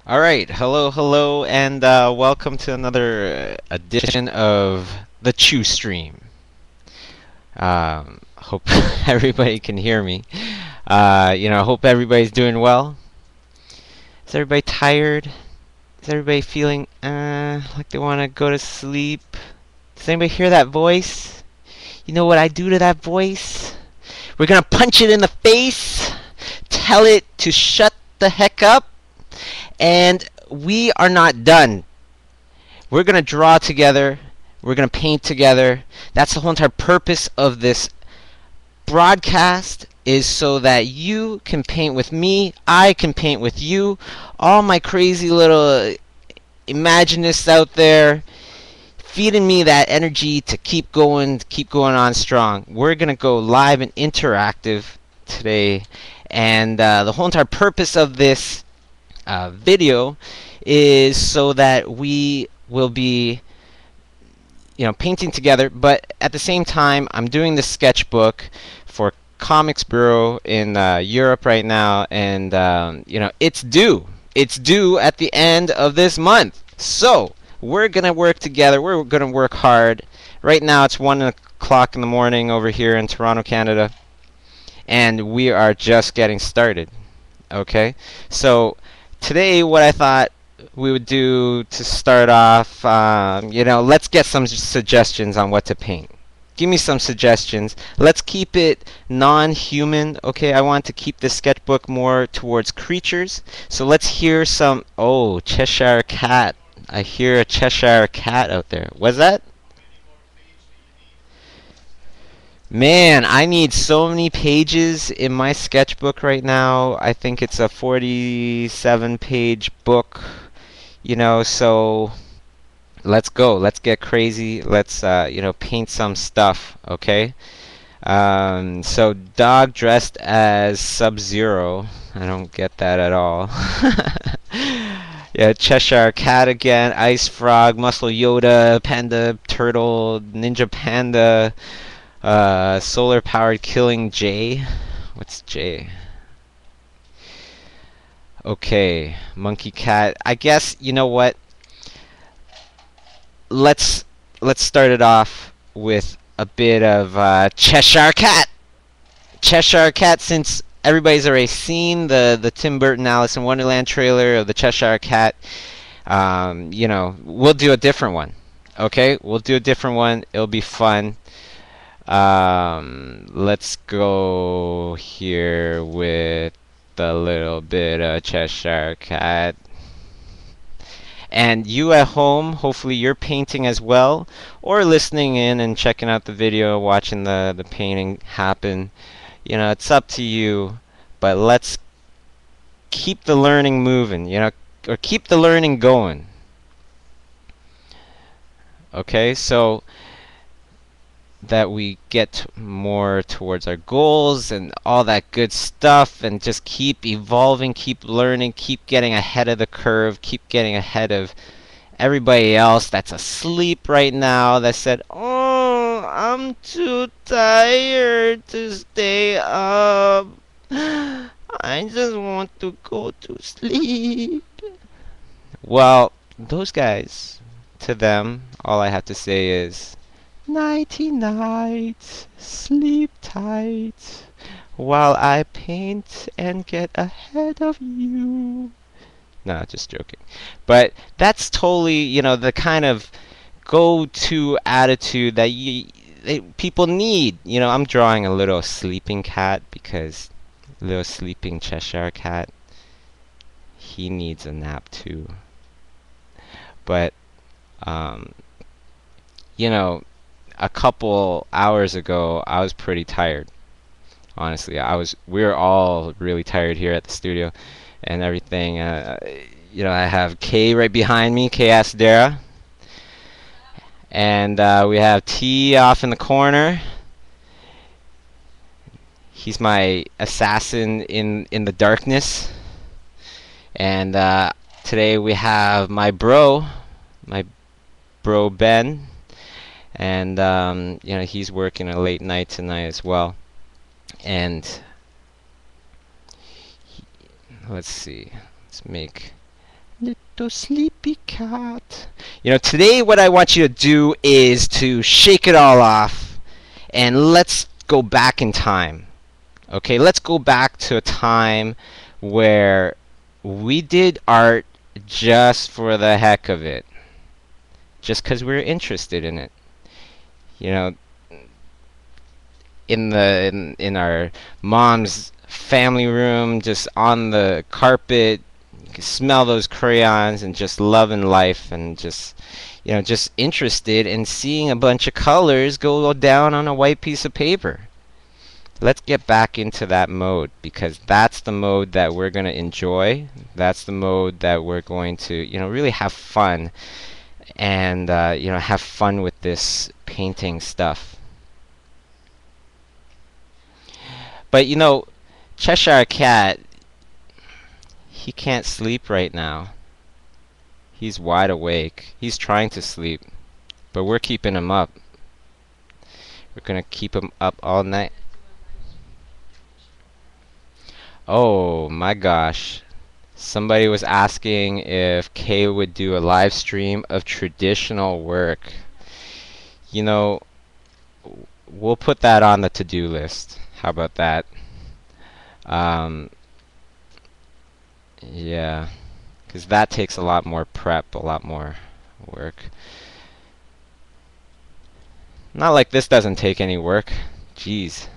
All right, hello, and welcome to another edition of the Chew Stream. Hope everybody can hear me. Hope everybody's doing well. Is everybody tired? Is everybody feeling like they want to go to sleep? Does anybody hear that voice? You know what I do to that voice? We're gonna punch it in the face, tell it to shut the heck up, and we are not done. We're going to draw together. We're going to paint together. That's the whole entire purpose of this broadcast, is so that you can paint with me, I can paint with you, all my crazy little imaginists out there feeding me that energy to keep going on strong. We're going to go live and interactive today, and the whole entire purpose of this video is so that we will be painting together, but at the same time I'm doing this sketchbook for Comics Bureau in Europe right now, and it's due at the end of this month. So we're gonna work together, we're gonna work hard. Right now it's 1 o'clock in the morning over here in Toronto, Canada, and we are just getting started. Okay, so today what I thought we would do to start off, let's get some suggestions on what to paint. Give me some suggestions. Let's keep it non-human. Okay, I want to keep this sketchbook more towards creatures. So let's hear some. Oh, Cheshire cat. I hear a Cheshire cat out there. What's that? Man, I need so many pages in my sketchbook right now. I think it's a 47-page book, so let's go. Let's get crazy. Let's, paint some stuff, okay? So dog dressed as Sub-Zero. I don't get that at all. Yeah, Cheshire cat again, ice frog, muscle Yoda, panda turtle, ninja panda. Solar powered killing J. What's J? Okay, monkey cat. I guess you know what? Let's start it off with a bit of Cheshire cat. Cheshire cat, since everybody's already seen the Tim Burton Alice in Wonderland trailer of the Cheshire cat. We'll do a different one. Okay, we'll do a different one. It'll be fun. Let's go here with a little bit of Cheshire cat. And you at home, hopefully you're painting as well, or listening in and checking out the video, watching the painting happen. It's up to you, but let's keep the learning moving, or keep the learning going. Okay, so that we get more towards our goals and all that good stuff, and just keep evolving, keep learning, keep getting ahead of the curve, keep getting ahead of everybody else that's asleep right now that said, "Oh, I'm too tired to stay up. I just want to go to sleep." Well, those guys, to them, all I have to say is, nighty night, sleep tight, while I paint and get ahead of you. No, just joking. But that's totally, the kind of go-to attitude that people need. I'm drawing a little sleeping cat because little sleeping Cheshire cat, he needs a nap too. But, a couple hours ago, I was pretty tired. Honestly, we were all really tired here at the studio and everything. I have Kay right behind me, Kay Asadera. And we have T off in the corner. He's my assassin in the darkness. And today we have my bro Ben. And he's working a late night tonight as well. And let's see. Let's make little sleepy cat. You know, today what I want you to do is to shake it all off and let's go back in time. Okay, let's go back to a time where we did art just for the heck of it, just because we were interested in it. You know, in our mom's family room, just on the carpet, you can smell those crayons and just loving life and just, you know, just interested in seeing a bunch of colors go down on a white piece of paper. Let's get back into that mode, because that's the mode that we're going to enjoy. That's the mode that we're going to, you know, really have fun and, you know, have fun with this painting stuff. But, you know, Cheshire Cat, he can't sleep right now. He's wide awake. He's trying to sleep, but we're keeping him up. We're going to keep him up all night. Oh my gosh. Somebody was asking if Kay would do a live stream of traditional work. You know, we'll put that on the to-do list. How about that? Yeah, because that takes a lot more prep, a lot more work. Not like this doesn't take any work. Jeez.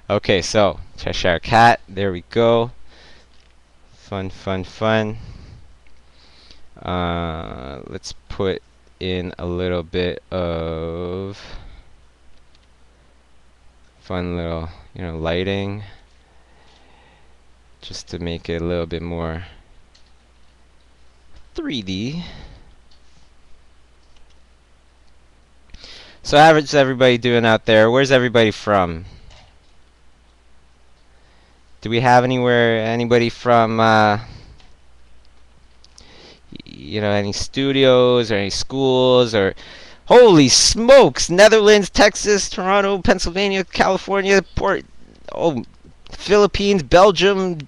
Okay, so Cheshire Cat, there we go. Fun, fun, fun. Let's put in a little bit of fun little, you know, lighting, just to make it a little bit more 3D. So how's everybody doing out there? Where's everybody from? Do we have anybody from, you know, any studios or any schools or... Holy smokes! Netherlands, Texas, Toronto, Pennsylvania, California, Philippines, Belgium,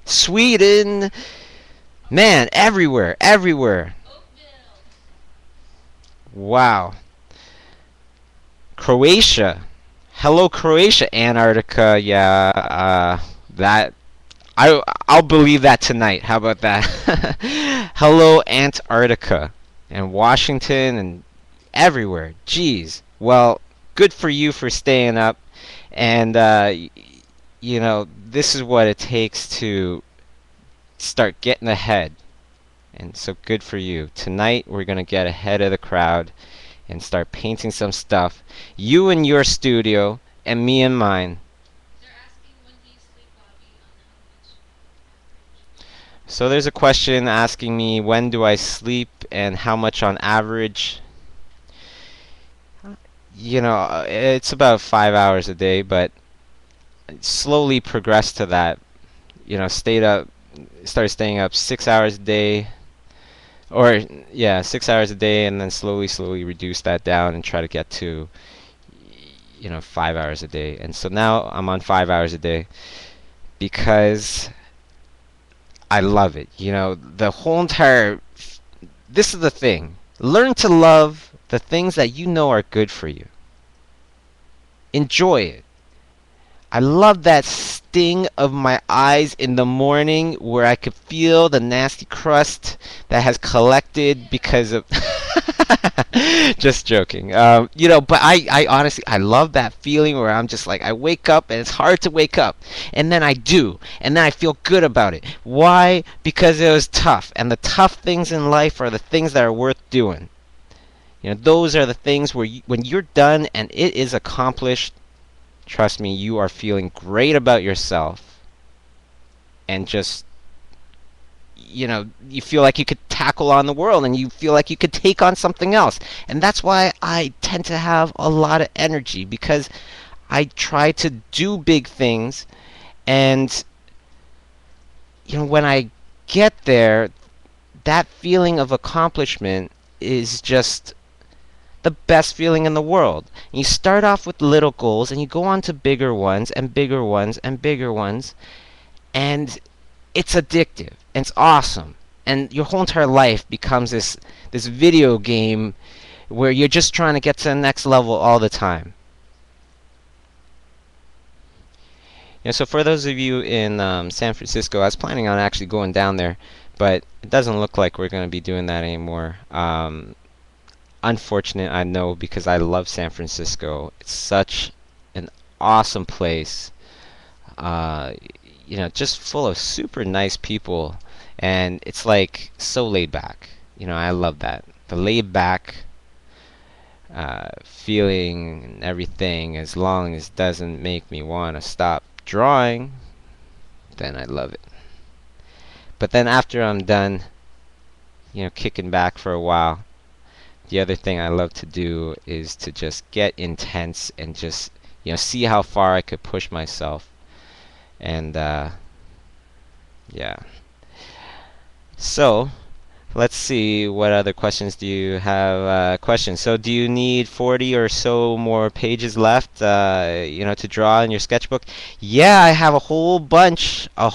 Sweden. Man, everywhere, everywhere. Wow. Croatia. Hello, Croatia. Antarctica. Yeah, I'll believe that tonight. How about that? Hello, Antarctica and Washington and everywhere. Jeez. Well, good for you for staying up. And you know, this is what it takes to start getting ahead. And so good for you. Tonight we're gonna get ahead of the crowd and start painting some stuff. You in your studio and me in mine. They're asking when do you sleep, Bobby, on how much average? So there's a question asking me when do I sleep and how much on average. You know, it's about 5 hours a day, but slowly progressed to that. You know, started staying up 6 hours a day. Or, yeah, 6 hours a day, and then slowly reduce that down and try to get to, you know, 5 hours a day. And so now I'm on 5 hours a day because I love it. You know, the whole entire... This is the thing. Learn to love the things that you know are good for you. Enjoy it. I love that sting of my eyes in the morning where I could feel the nasty crust that has collected because of... Just joking. You know, but I honestly, I love that feeling where I'm just like, I wake up and it's hard to wake up. And then I do. And then I feel good about it. Why? Because it was tough. And the tough things in life are the things that are worth doing. You know, those are the things where when you're done and it is accomplished, trust me, you are feeling great about yourself. And just, you know, you feel like you could tackle on the world and you feel like you could take on something else. And that's why I tend to have a lot of energy, because I try to do big things. And, you know, when I get there, that feeling of accomplishment is just the best feeling in the world. And you start off with little goals and you go on to bigger ones and bigger ones and bigger ones. and it's addictive and it's awesome, and your whole entire life becomes this video game where you're just trying to get to the next level all the time. So for those of you in San Francisco, I was planning on actually going down there, but it doesn't look like we're going to be doing that anymore. Unfortunate, I know, because I love San Francisco. It's such an awesome place. Uh, just full of super nice people, and it's like so laid back. I love that. The laid back feeling and everything, as long as it doesn't make me want to stop drawing, then I love it. But then after I'm done, kicking back for a while, the other thing I love to do is to just get intense and just, see how far I could push myself. And, yeah. So, let's see, what other questions do you have? Questions. So, do you need 40 or so more pages left, to draw in your sketchbook? Yeah, I have a whole bunch of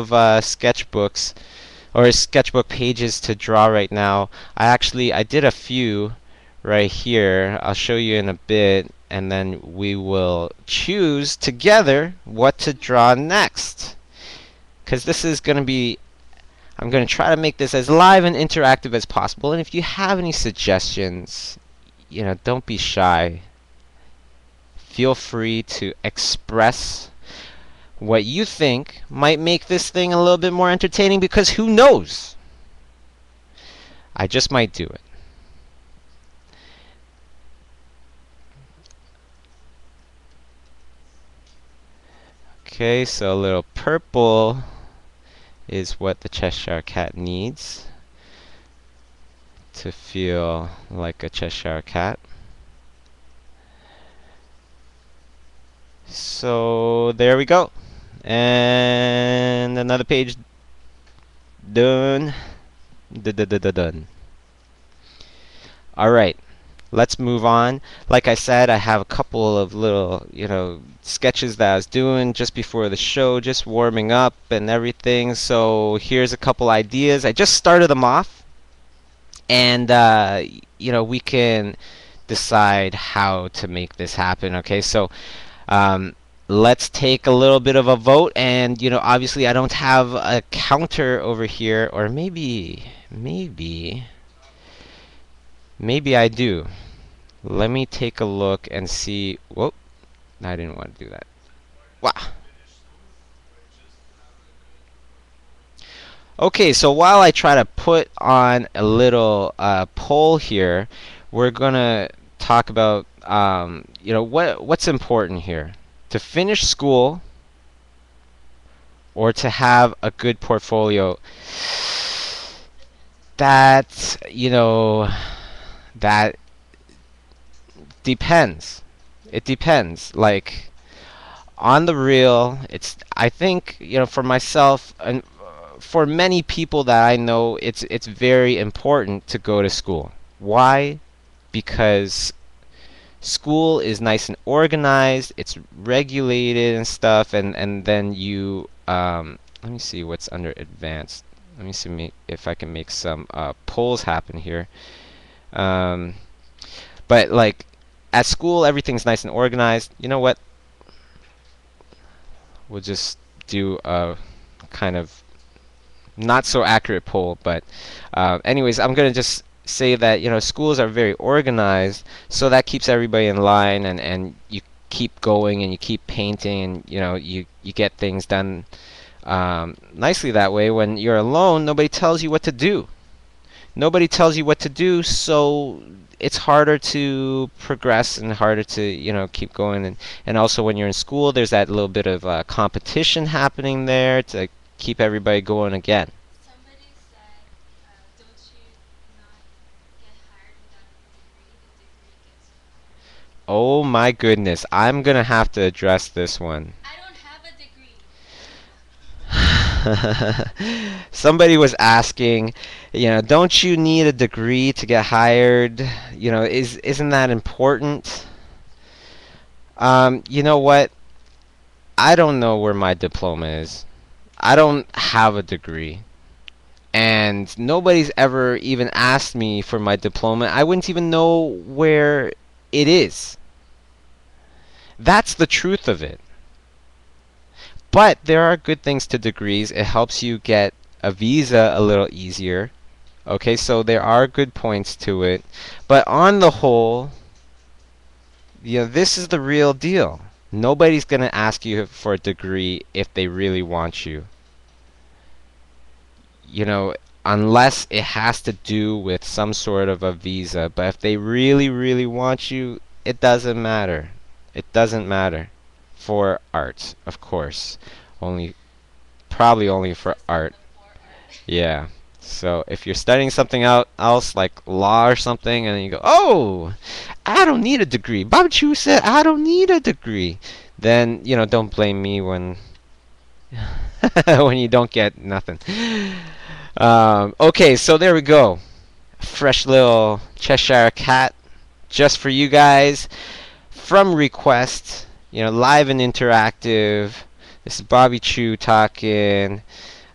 sketchbooks or sketchbook pages to draw right now. I did a few right here. I'll show you in a bit, and then we will choose together what to draw next. Because this is going to be, I'm going to try to make this as live and interactive as possible. And if you have any suggestions, don't be shy. Feel free to express what you think might make this thing a little bit more entertaining, because who knows? I just might do it. Okay, so a little purple is what the Cheshire Cat needs to feel like a Cheshire Cat. So there we go. And another page done. Done. Alright, let's move on. Like I said, I have a couple of little, sketches that I was doing just before the show, just warming up and everything. So here's a couple ideas. I just started them off, and we can decide how to make this happen. Okay, so let's take a little bit of a vote, and obviously I don't have a counter over here, or maybe I do. Let me take a look and see. Whoa, I didn't want to do that. Wow. Okay, so while I try to put on a little poll here, we're gonna talk about what's important here: to finish school or to have a good portfolio. That that depends. It depends. Like, on the real, I think, for myself and for many people that I know, it's very important to go to school. Why? Because school is nice and organized, it's regulated and stuff, and then you let me see what's under advanced. Let me see if I can make some polls happen here. But like, at school, everything's nice and organized. You know what? We'll just do a kind of not so accurate poll, but anyways, I'm gonna just say that schools are very organized, so that keeps everybody in line, and you keep going and you keep painting, and you get things done nicely that way. When you're alone, nobody tells you what to do. Nobody tells you what to do, so it's harder to progress and harder to keep going. And also, when you're in school, there's that little bit of competition happening there to keep everybody going again. Somebody said, don't you not get hired without a degree? The degree gets you hired. Oh my goodness, I'm gonna have to address this one. I don't have a degree. Somebody was asking, don't you need a degree to get hired? Isn't that important? You know what? I don't know where my diploma is. I don't have a degree. And nobody's ever even asked me for my diploma. I wouldn't even know where it is. That's the truth of it. But there are good things to degrees. It helps you get a visa a little easier. Okay, so there are good points to it. But on the whole, this is the real deal. Nobody's going to ask you for a degree if they really want you. Unless it has to do with some sort of a visa. But if they really, really want you, it doesn't matter. It doesn't matter. For art, of course. Probably only for art. Yeah. So if you're studying something else like law or something, and then you go, "Oh, I don't need a degree. Baba Chu said I don't need a degree," then don't blame me when when you don't get nothing. Okay, so there we go. Fresh little Cheshire cat just for you guys from request. Live and interactive. This is Bobby Chu talking.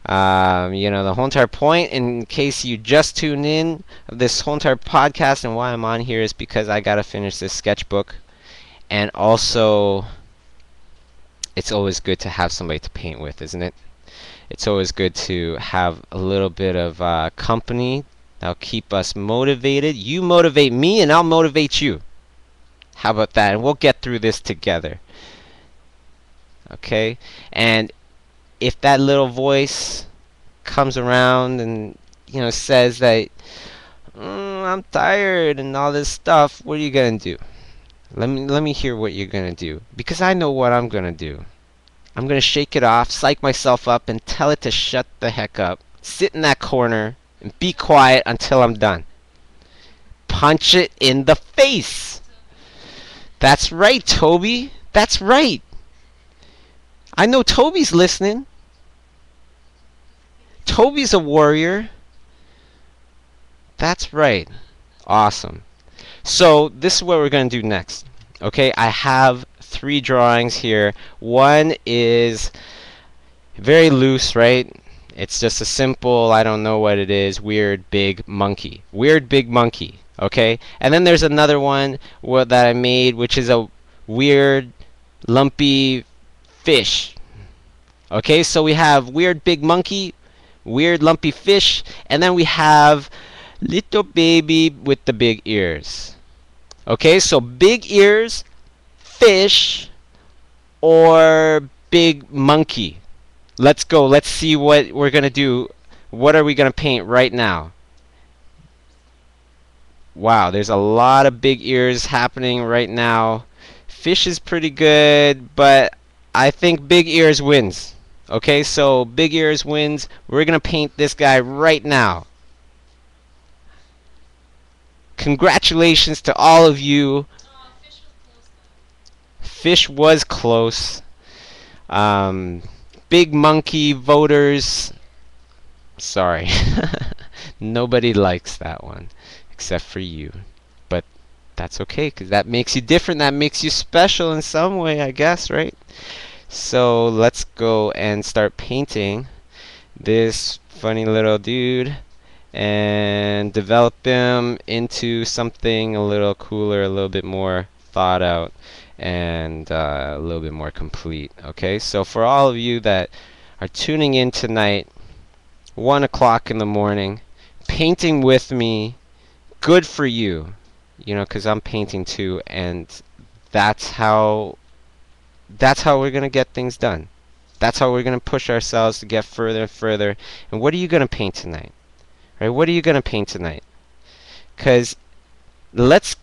The whole entire point, in case you just tuned in, of this whole entire podcast and why I'm on here is because I gotta finish this sketchbook. And also, it's always good to have somebody to paint with, isn't it? It's always good to have a little bit of company that'll keep us motivated. You motivate me, and I'll motivate you. How about that? And we'll get through this together. Okay? And if that little voice comes around and says that I'm tired and all this stuff, what are you gonna do? Let me hear what you're gonna do, because I know what I'm gonna do. I'm gonna shake it off, psych myself up, and tell it to shut the heck up. Sit in that corner and be quiet until I'm done. Punch it in the face. That's right, Toby. That's right. I know Toby's listening. Toby's a warrior. That's right. Awesome. So this is what we're going to do next. Okay, I have 3 drawings here. One is very loose, right? It's just a simple, I don't know what it is, weird big monkey. Weird big monkey. Okay? And then there's another one that I made, which is a weird lumpy fish. Okay, so we have weird big monkey, weird lumpy fish, and then we have little baby with the big ears. Okay, so big ears, fish, or big monkey. Let's go. Let's see what we're going to do. What are we going to paint right now? Wow, there's a lot of big ears happening right now. Fish is pretty good, but I think big ears wins. Okay, so big ears wins. We're going to paint this guy right now. Congratulations to all of you. Fish was close. Big monkey voters. Sorry. Nobody likes that one except for you. But that's okay, because that makes you different. That makes you special in some way, I guess, right? So let's go and start painting this funny little dude and develop him into something a little cooler, a little bit more thought out, and a little bit more complete. Okay, so for all of you that are tuning in tonight, 1 o'clock in the morning, painting with me, good for you, because I'm painting too, and that's how we're going to get things done. That's how we're going to push ourselves to get further and further. And what are you going to paint tonight? Right? What are you going to paint tonight? Because let's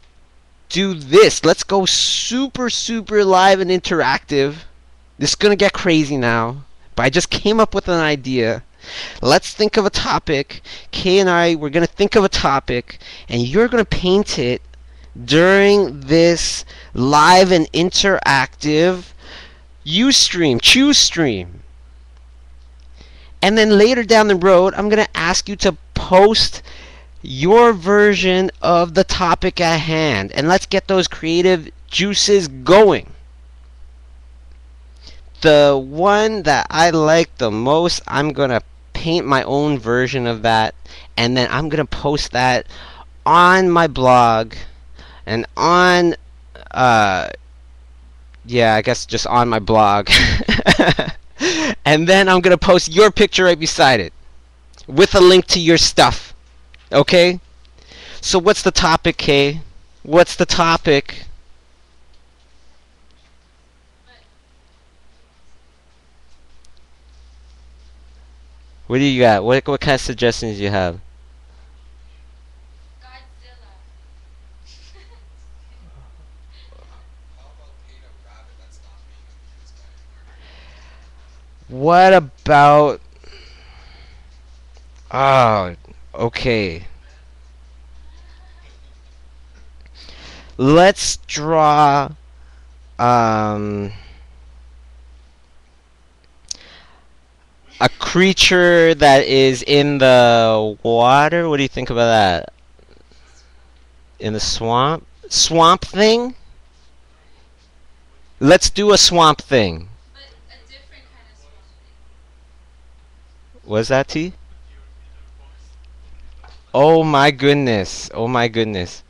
do this. Let's go super, super live and interactive. This is going to get crazy now, but I just came up with an idea. Let's think of a topic. Kay and I, we're going to think of a topic, and you're going to paint it during this live and interactive Ustream, Choose stream. And then later down the road, I'm going to ask you to post your version of the topic at hand. And let's get those creative juices going. the one that I like the most, I'm gonna paint my own version of that, and then I'm gonna post that on my blog and on yeah, I guess just on my blog. And then I'm gonna post your picture right beside it with a link to your stuff. Okay? So what's the topic, Kay? What's the topic? What do you got? What kind of suggestions do you have? Godzilla. What about oh, okay. Let's draw um a creature that is in the water. What do you think about that? In the swamp? Swamp thing? Let's do a swamp thing. But a different kind of swamp Was that T? Oh my goodness. Oh my goodness.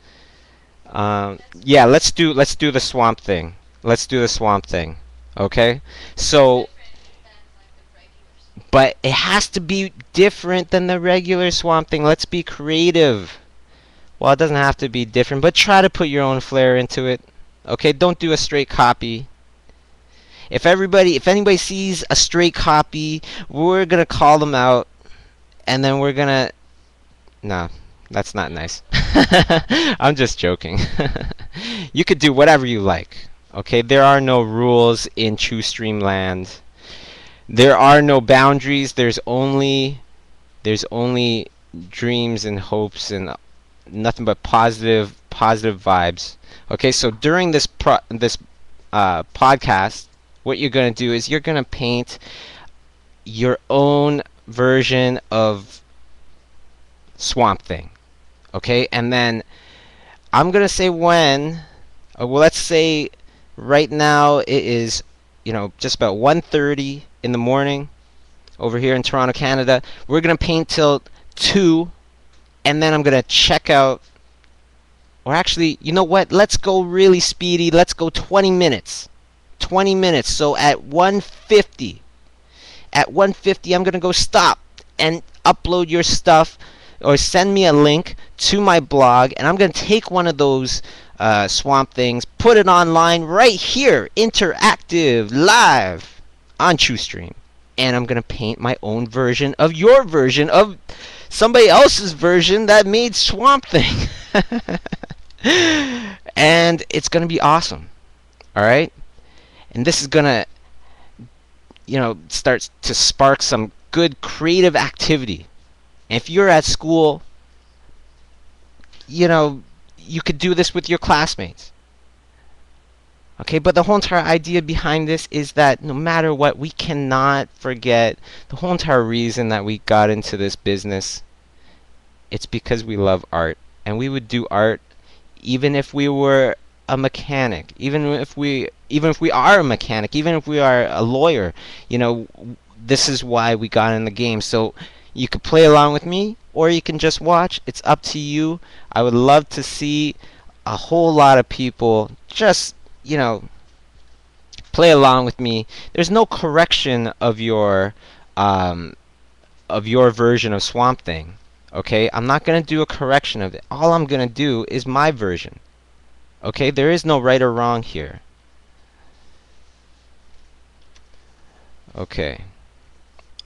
Yeah, let's do the swamp thing. Let's do the swamp thing. Okay? So, different than like the regular swamp. but it has to be different than the regular swamp thing. Let's be creative. Well, it doesn't have to be different, but try to put your own flair into it. Okay? Don't do a straight copy. If anybody sees a straight copy, we're gonna call them out, and then we're gonna. No, that's not nice. I'm just joking. You could do whatever you like. Okay, there are no rules in True Stream Land. There are no boundaries. There's only dreams and hopes and nothing but positive vibes. Okay, so during this podcast, what you're gonna do is you're gonna paint your own version of Swamp Thing. Okay, and then I'm gonna say when. Well, let's say right now it is, just about 1:30 in the morning over here in Toronto, Canada. We're gonna paint till 2, and then I'm gonna check out. Or actually, you know what? Let's go really speedy. Let's go 20 minutes. 20 minutes. So at 1:50, I'm gonna go stop and upload your stuff, or send me a link to my blog, and I'm gonna take one of those swamp things, put it online right here, interactive, live on TrueStream, and I'm gonna paint my own version of your version of somebody else's version that made Swamp Thing. And it's gonna be awesome. All right, and this is gonna start to spark some good creative activity. And if you're at school, you could do this with your classmates. Okay, but the whole entire idea behind this is that no matter what, we cannot forget the whole entire reason that we got into this business. It's because we love art, and we would do art even if we were a mechanic, even if we are a mechanic, even if we are a lawyer. This is why we got in the game. So you could play along with me, or you can just watch. It's up to you. I would love to see a whole lot of people just, play along with me. There's no correction of your version of Swamp Thing. Okay? I'm not going to do a correction of it. All I'm going to do is my version. Okay? There is no right or wrong here. Okay.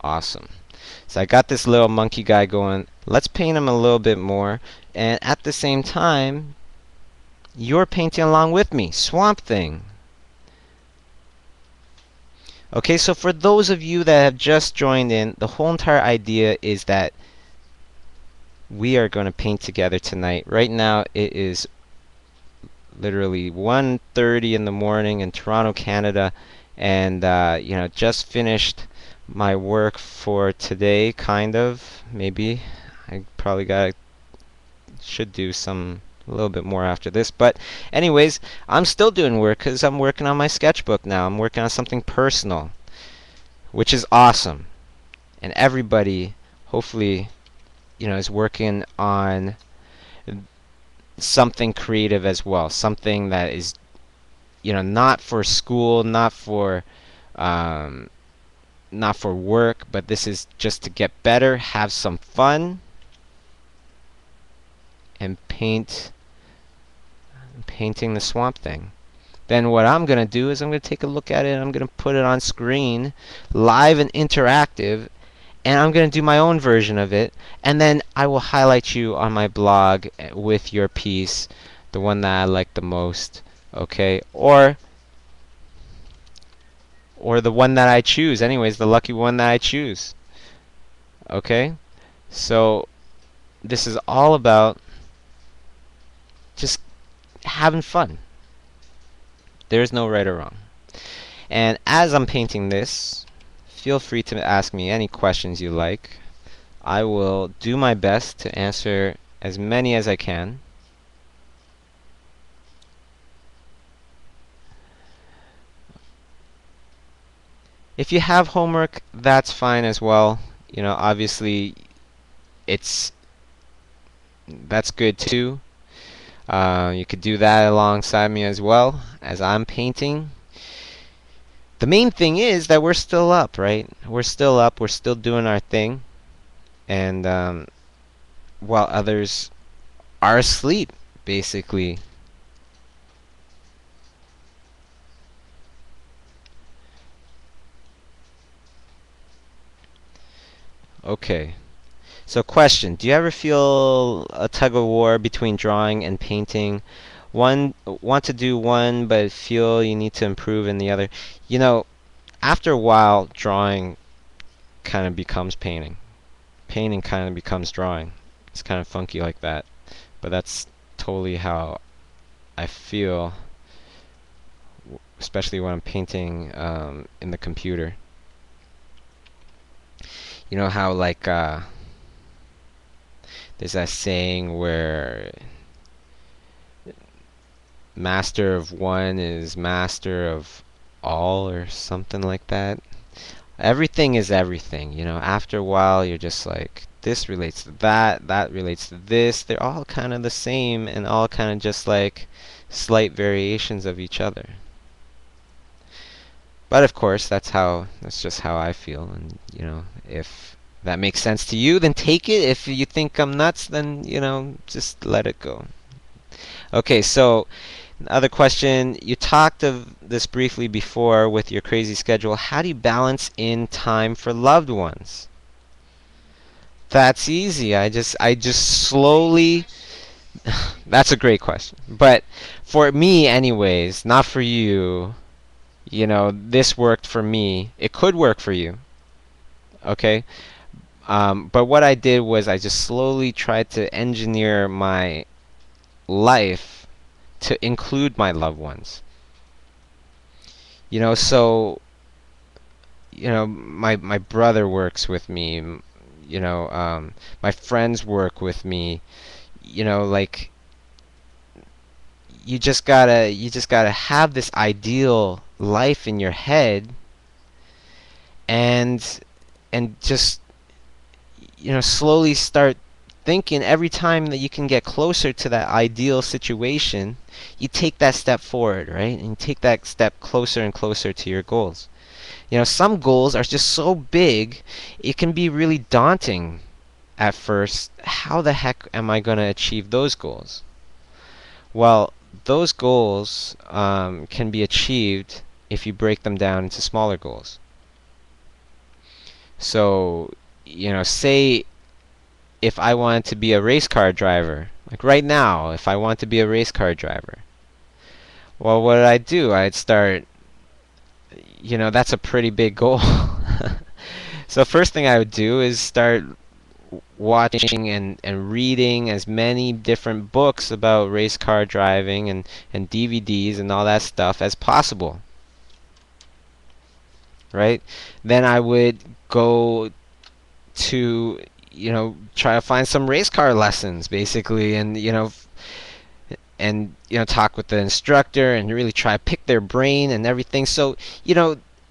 Awesome. So I got this little monkey guy going. Let's paint him a little bit more. And at the same time, you're painting along with me. Swamp Thing. Okay, so for those of you that have just joined in, the whole entire idea is that we are going to paint together tonight. Right now it is literally 1:30 in the morning in Toronto, Canada, and just finished my work for today, kind of. Maybe I probably should do a little bit more after this, but anyways, I'm still doing work because I'm working on my sketchbook now. I'm working on something personal. which is awesome. And everybody, hopefully, is working on something creative as well. Something that is, not for school, um, not for work, but this is just to get better, have some fun, and painting the Swamp Thing. Then what I'm going to do is I'm going to take a look at it and I'm going to put it on screen, live and interactive, and I'm going to do my own version of it, and then I will highlight you on my blog with your piece, the one that I like the most, okay? Or the one that I choose, anyways, the lucky one that I choose, okay? So this is all about just having fun. There's no right or wrong. And as I'm painting this, feel free to ask me any questions you like. I will do my best to answer as many as I can. If you have homework, that's fine as well. Obviously, that's good too. You could do that alongside me as well as I'm painting. The main thing is that we're still up, right? We're still up. We're still doing our thing. And while others are asleep, basically. Okay. So question, do you ever feel a tug of war between drawing and painting? Want to do one but feel you need to improve in the other? After a while, drawing kind of becomes painting. Painting kind of becomes drawing. It's kind of funky like that. But that's totally how I feel, especially when I'm painting in the computer. You know how there's that saying where master of one is master of all or something like that. Everything is everything, After a while, you're just like, this relates to that, that relates to this. They're all kind of the same and all kind of just like slight variations of each other. But of course, that's just how I feel. And, if that makes sense to you, then take it. If you think I'm nuts, then, just let it go. Okay, so other question, you talked of this briefly before with your crazy schedule. How do you balance in time for loved ones? That's easy. I just slowly. That's a great question. But for me, anyways, not for you, this worked for me. It could work for you. Okay? But what I did was I just slowly tried to engineer my life to include my loved ones. So my brother works with me. My friends work with me. Like you just gotta have this ideal life in your head, and just slowly start thinking every time that you can get closer to that ideal situation, you take that step forward, right? And you take that step closer and closer to your goals. Some goals are just so big, it can be really daunting at first. How the heck am I going to achieve those goals? Well, those goals can be achieved if you break them down into smaller goals. So, say if I wanted to be a race car driver, like right now, if I want to be a race car driver, well, what did I do? I'd start, that's a pretty big goal. So first thing I would do is start watching and reading as many different books about race car driving and DVDs and all that stuff as possible. Right? Then I would go to, try to find some race car lessons, basically, and, talk with the instructor and really try to pick their brain and everything. So,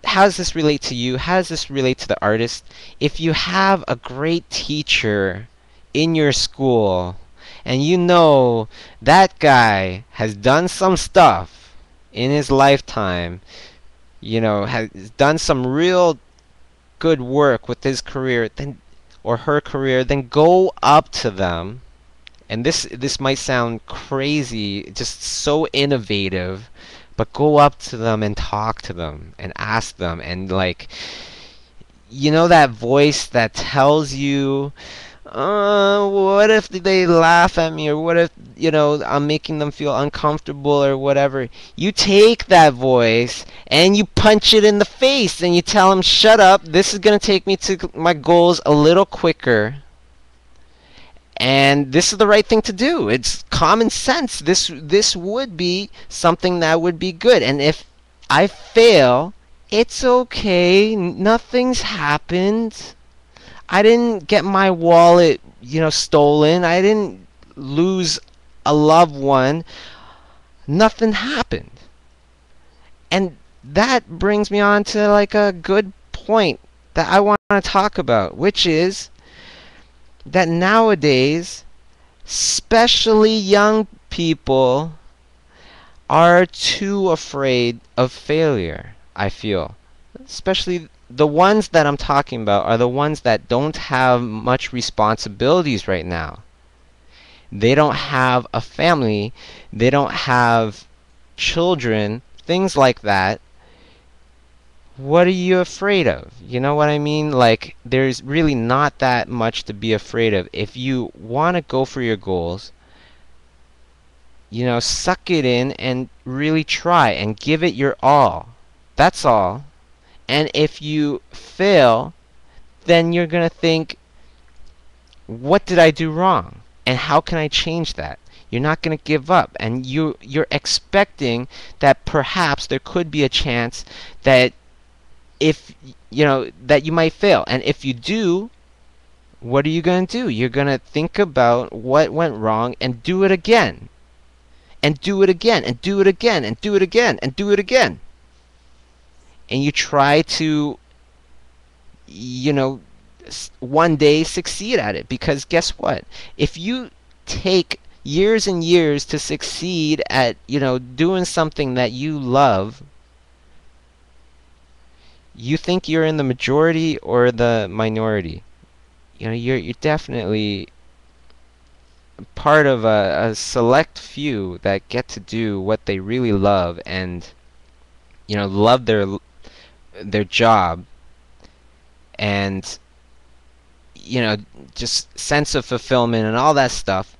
how does this relate to you? How does this relate to the artist? If you have a great teacher in your school and you know that guy has done some stuff in his lifetime, has done some real good work with his career, then or her career, then go up to them. And this might sound crazy, just so innovative, but go up to them and talk to them and ask them, and like, that voice that tells you, what if they laugh at me, or what if, I'm making them feel uncomfortable or whatever. You take that voice and you punch it in the face and you tell them, shut up, this is going to take me to my goals a little quicker. And this is the right thing to do. It's common sense. This would be something that would be good. And if I fail, it's okay. Nothing's happened. I didn't get my wallet, stolen. I didn't lose a loved one. Nothing happened. And that brings me on to like a good point that I want to talk about, which is that nowadays, especially young people, are too afraid of failure, I feel. Especially the ones that I'm talking about are the ones that don't have much responsibilities right now. They don't have a family, they don't have children, things like that. What are you afraid of? You know what I mean? Like, there's really not that much to be afraid of. If you want to go for your goals, suck it in and really try and give it your all. That's all. And if you fail, then you're going to think, what did I do wrong? And how can I change that? You're not going to give up. And you're expecting that perhaps there could be a chance that if that you might fail. And if you do, what are you going to do? You're going to think about what went wrong and do it again. And do it again, and do it again, and do it again, and do it again. And you try to, one day succeed at it. Because guess what? If you take years and years to succeed at, doing something that you love, you think you're in the majority or the minority. You're definitely part of a select few that get to do what they really love and love their job, and just sense of fulfillment and all that stuff.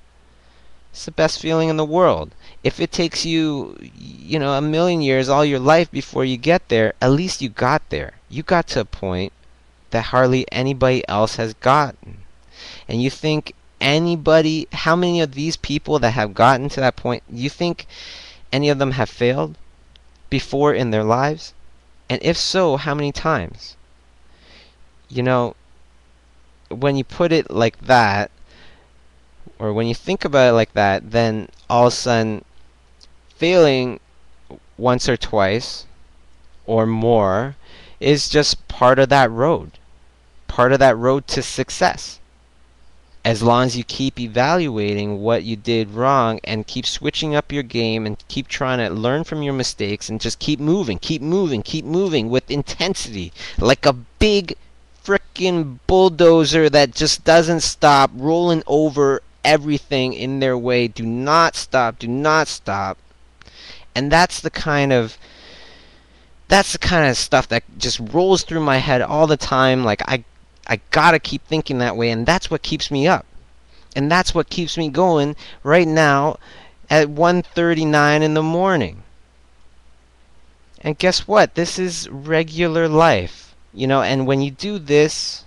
It's the best feeling in the world. If it takes you, a million years, all your life before you get there, at least you got there. You got to a point that hardly anybody else has gotten. And you think how many of these people that have gotten to that point, you think any of them have failed before in their lives? And if so, how many times? When you put it like that, or when you think about it like that, then all of a sudden, failing once or twice or more is just part of that road to success. As long as you keep evaluating what you did wrong and keep switching up your game and keep trying to learn from your mistakes and just keep moving with intensity, like a big frickin' bulldozer that just doesn't stop rolling over everything in their way. Do not stop. And that's the kind of stuff that just rolls through my head all the time. Like, I gotta keep thinking that way, and that's what keeps me up. And that's what keeps me going right now at 1:39 in the morning. And guess what? This is regular life. And when you do this,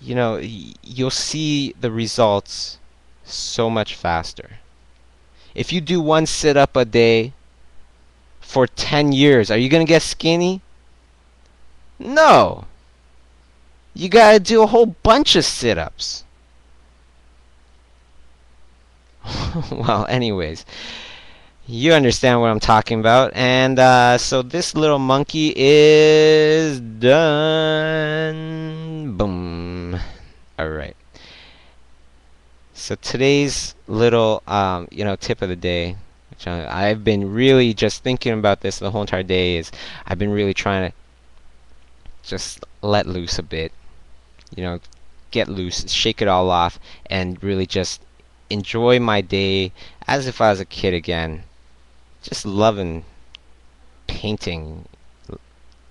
you'll see the results so much faster. If you do one sit-up a day for 10 years, are you going to get skinny? No. You got to do a whole bunch of sit-ups. Well, anyways, You understand what I'm talking about. And so this little monkey is done. Boom. All right. So today's little, tip of the day, which I've been really just thinking about this the whole entire day, is I've been really trying to just let loose a bit, get loose, shake it all off, and really just enjoy my day as if I was a kid again. Just loving painting,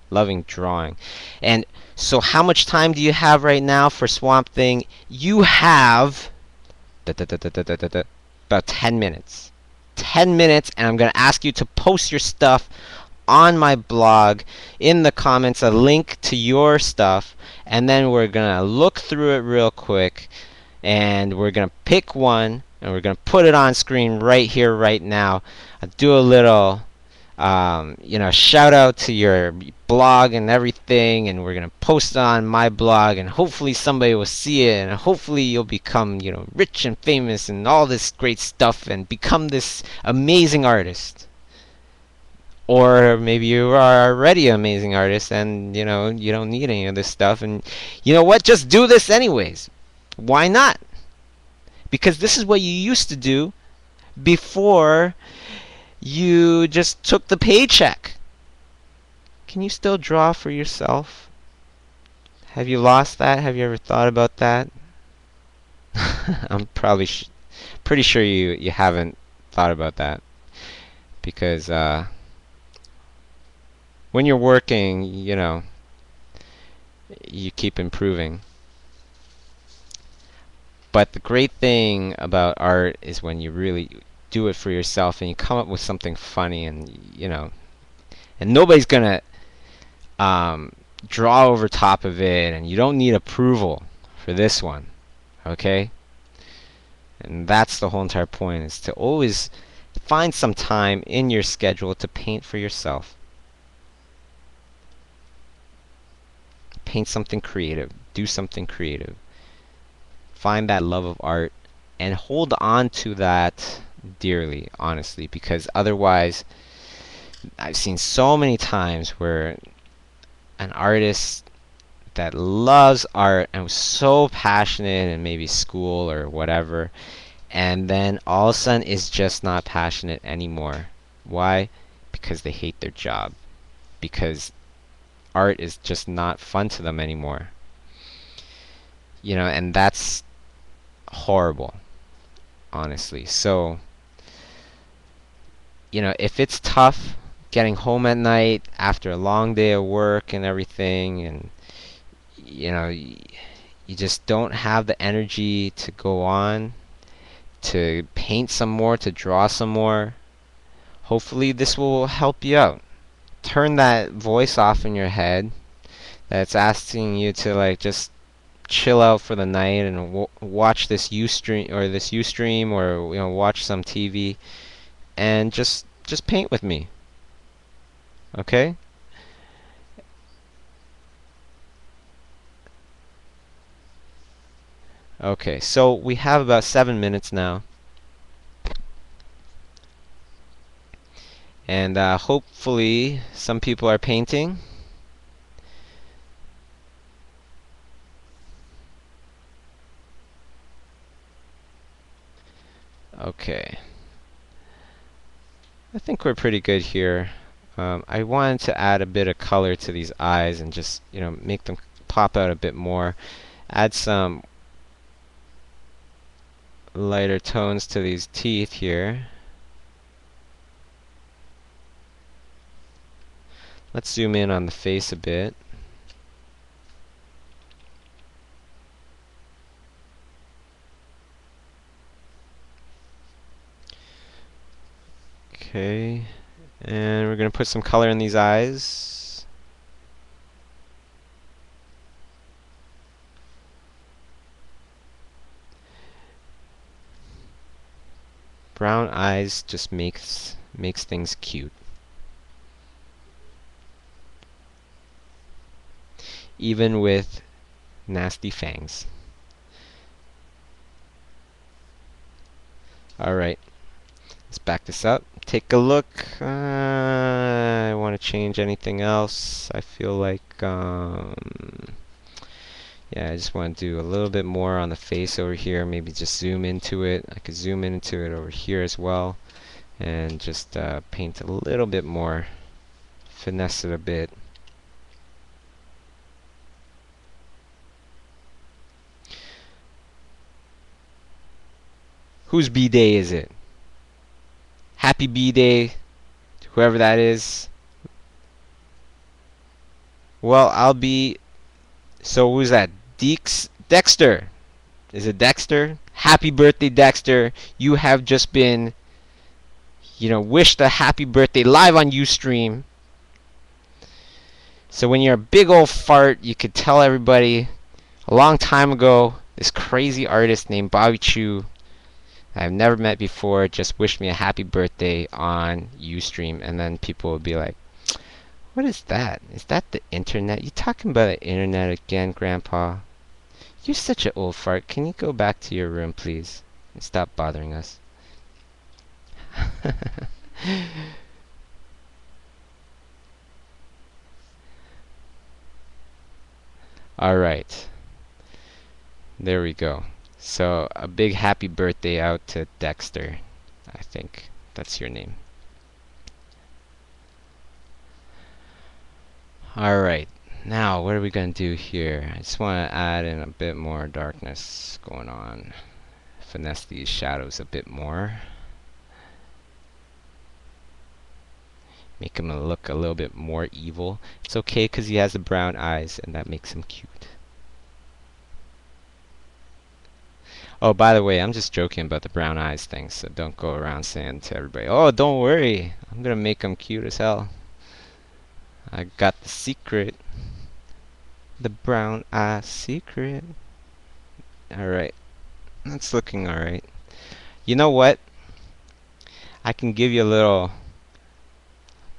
loving drawing. And so, how much time do you have right now for Swamp Thing? You have about 10 minutes. 10 minutes, and I'm going to ask you to post your stuff on my blog, in the comments, a link to your stuff, and then we're going to look through it real quick, and we're going to pick one, and we're going to put it on screen right here, right now. I'll do a little shout out to your blog and everything, and we're gonna post it on my blog, and hopefully somebody will see it, and hopefully you'll become, rich and famous and all this great stuff, and become this amazing artist. Or maybe you are already an amazing artist, and you don't need any of this stuff, and you know what? Just do this anyways. Why not? Because this is what you used to do before you just took the paycheck. Can you still draw for yourself? Have you lost that? Have you ever thought about that? I'm probably pretty sure you haven't thought about that, because when you're working, you keep improving. But the great thing about art is when you really do it for yourself and you come up with something funny, and and nobody's gonna draw over top of it, and you don't need approval for this one, okay? And that's the whole entire point, is to always find some time in your schedule to paint for yourself. Paint something creative, do something creative. Find that love of art and hold on to that dearly, honestly, because otherwise I've seen so many times where an artist that loves art and was so passionate in maybe school or whatever, and then all of a sudden is just not passionate anymore. Why? Because they hate their job. Because art is just not fun to them anymore. And that's horrible, honestly. So, if it's tough getting home at night after a long day of work and everything, and you just don't have the energy to go on, to paint some more, to draw some more, hopefully this will help you out. Turn that voice off in your head that's asking you to just chill out for the night and watch this Ustream, or watch some TV, and just paint with me. Okay? Okay, so we have about 7 minutes now. And hopefully some people are painting. Okay. I think we're pretty good here. I wanted to add a bit of color to these eyes and just, make them pop out a bit more. Add some lighter tones to these teeth here. Let's zoom in on the face a bit. Okay, and we're going to put some color in these eyes. Brown eyes just makes things cute. Even with nasty fangs. Alright, let's back this up. Take a look. I want to change anything else. I feel like, yeah, I just want to do a little bit more on the face over here. Maybe just zoom into it. I could zoom into it over here as well. And just paint a little bit more. Finesse it a bit. Whose B-Day is it? Happy B-Day, whoever that is. Well, I'll be... So who's that? Dexter. Is it Dexter? Happy birthday, Dexter. You have just been, wished a happy birthday live on Ustream. So when you're a big old fart, you could tell everybody a long time ago, this crazy artist named Bobby Chu, I've never met before, just wished me a happy birthday on Ustream. And then people would be like, what is that? Is that the internet? You talking about the internet again, Grandpa? You're such an old fart. Can you go back to your room, please? And stop bothering us. Alright. There we go. So, a big happy birthday out to Dexter. I think that's your name. Alright. Now, what are we going to do here? I just want to add in a bit more darkness going on. Finesse these shadows a bit more. Make him look a little bit more evil. It's okay because he has the brown eyes and that makes him cute. Oh, by the way, I'm just joking about the brown eyes thing, so don't go around saying to everybody, oh, don't worry, I'm going to make him cute as hell. I got the secret. The brown eye secret. Alright. That's looking alright. You know what? I can give you a little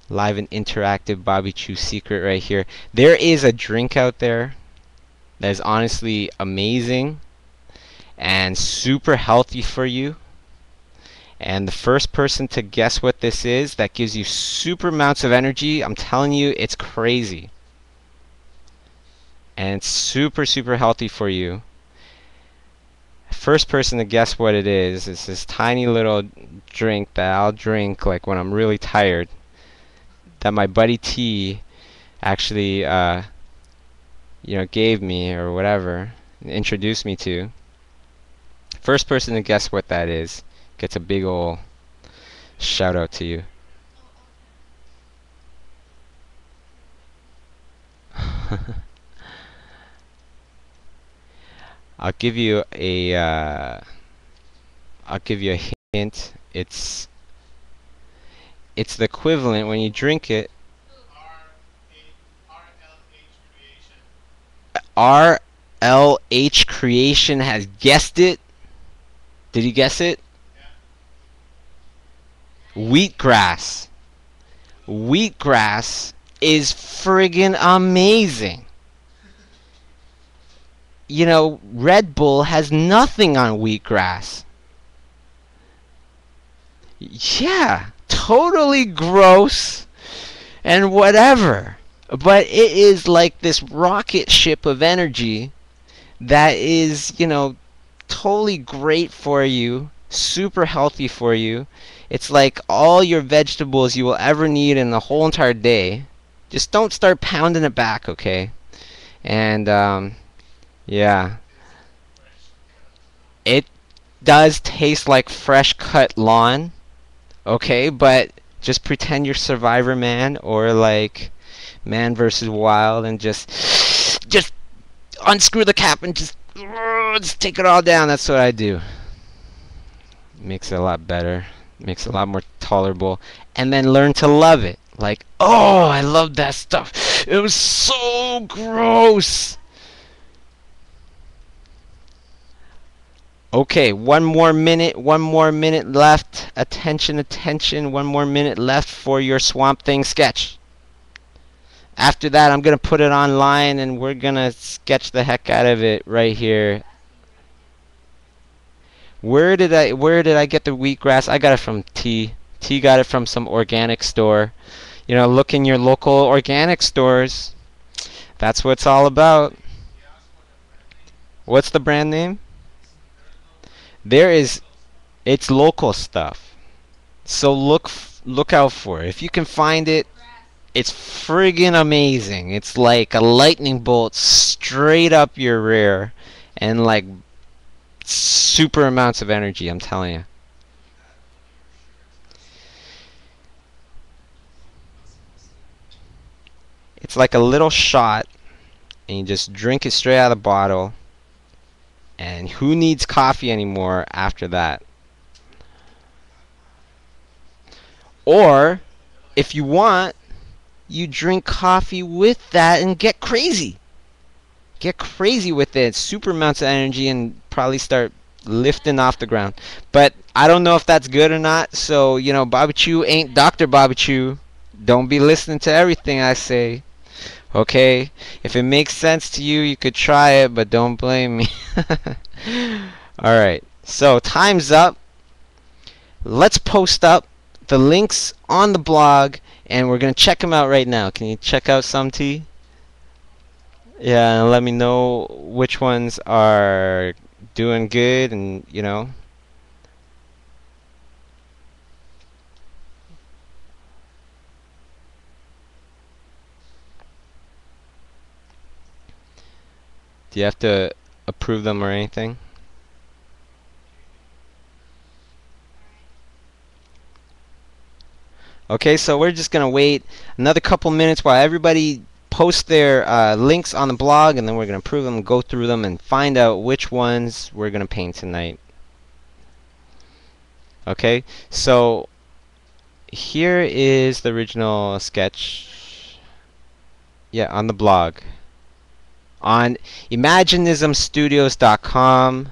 live and interactive Bobby Chu secret right here. There is a drink out there that is honestly amazing and super healthy for you. And the first person to guess what this is, that gives you super amounts of energy, I'm telling you, it's crazy. And it's super, super healthy for you. First person to guess what it is this tiny little drink that I'll drink like when I'm really tired, that my buddy T actually gave me or whatever, introduced me to. First person to guess what that is gets a big ol' shout out to you. I'll give you a hint. It's the equivalent when you drink it. RLH Creation has guessed it. Did you guess it? Wheatgrass. Wheatgrass is friggin' amazing. Red Bull has nothing on wheatgrass. Yeah, totally gross and whatever. But it is like this rocket ship of energy that is, totally great for you, super healthy for you. It's like all your vegetables you will ever need in the whole entire day. Just don't start pounding it back, okay? And, yeah. It does taste like fresh cut lawn, okay? But just pretend you're Survivor Man or like Man vs. Wild and just unscrew the cap and just take it all down. That's what I do. Makes it a lot better. Makes it a lot more tolerable. And then learn to love it. Like, oh, I love that stuff. It was so gross. Okay, one more minute left. Attention, attention. One more minute left for your Swamp Thing sketch. After that, I'm going to put it online and we're going to sketch the heck out of it right here. Where did I get the wheatgrass? I got it from T. T got it from some organic store. Look in your local organic stores. That's what it's all about. What's the brand name? There is, it's local stuff. So look out for it. If you can find it, it's friggin' amazing. It's like a lightning bolt straight up your rear, and like super amounts of energy, I'm telling you. It's like a little shot, and you just drink it straight out of the bottle. And who needs coffee anymore after that? Or, if you want, you drink coffee with that and get crazy. Get crazy with it. Super amounts of energy and probably start lifting off the ground. But I don't know if that's good or not. So, Bobby Chew ain't Dr. Bobby Chew. Don't be listening to everything I say. Okay? If it makes sense to you, you could try it, but don't blame me. Alright. So, time's up. Let's post up the links on the blog, and we're going to check them out right now. Can you check out some T? Yeah, and let me know which ones are doing good and. Do you have to approve them or anything? Okay, so we're just gonna wait another couple minutes while everybody posts their links on the blog, and then we're gonna approve them, go through them, and find out which ones we're gonna paint tonight. Okay, so here is the original sketch. Yeah, on the blog. On imaginismstudios.com.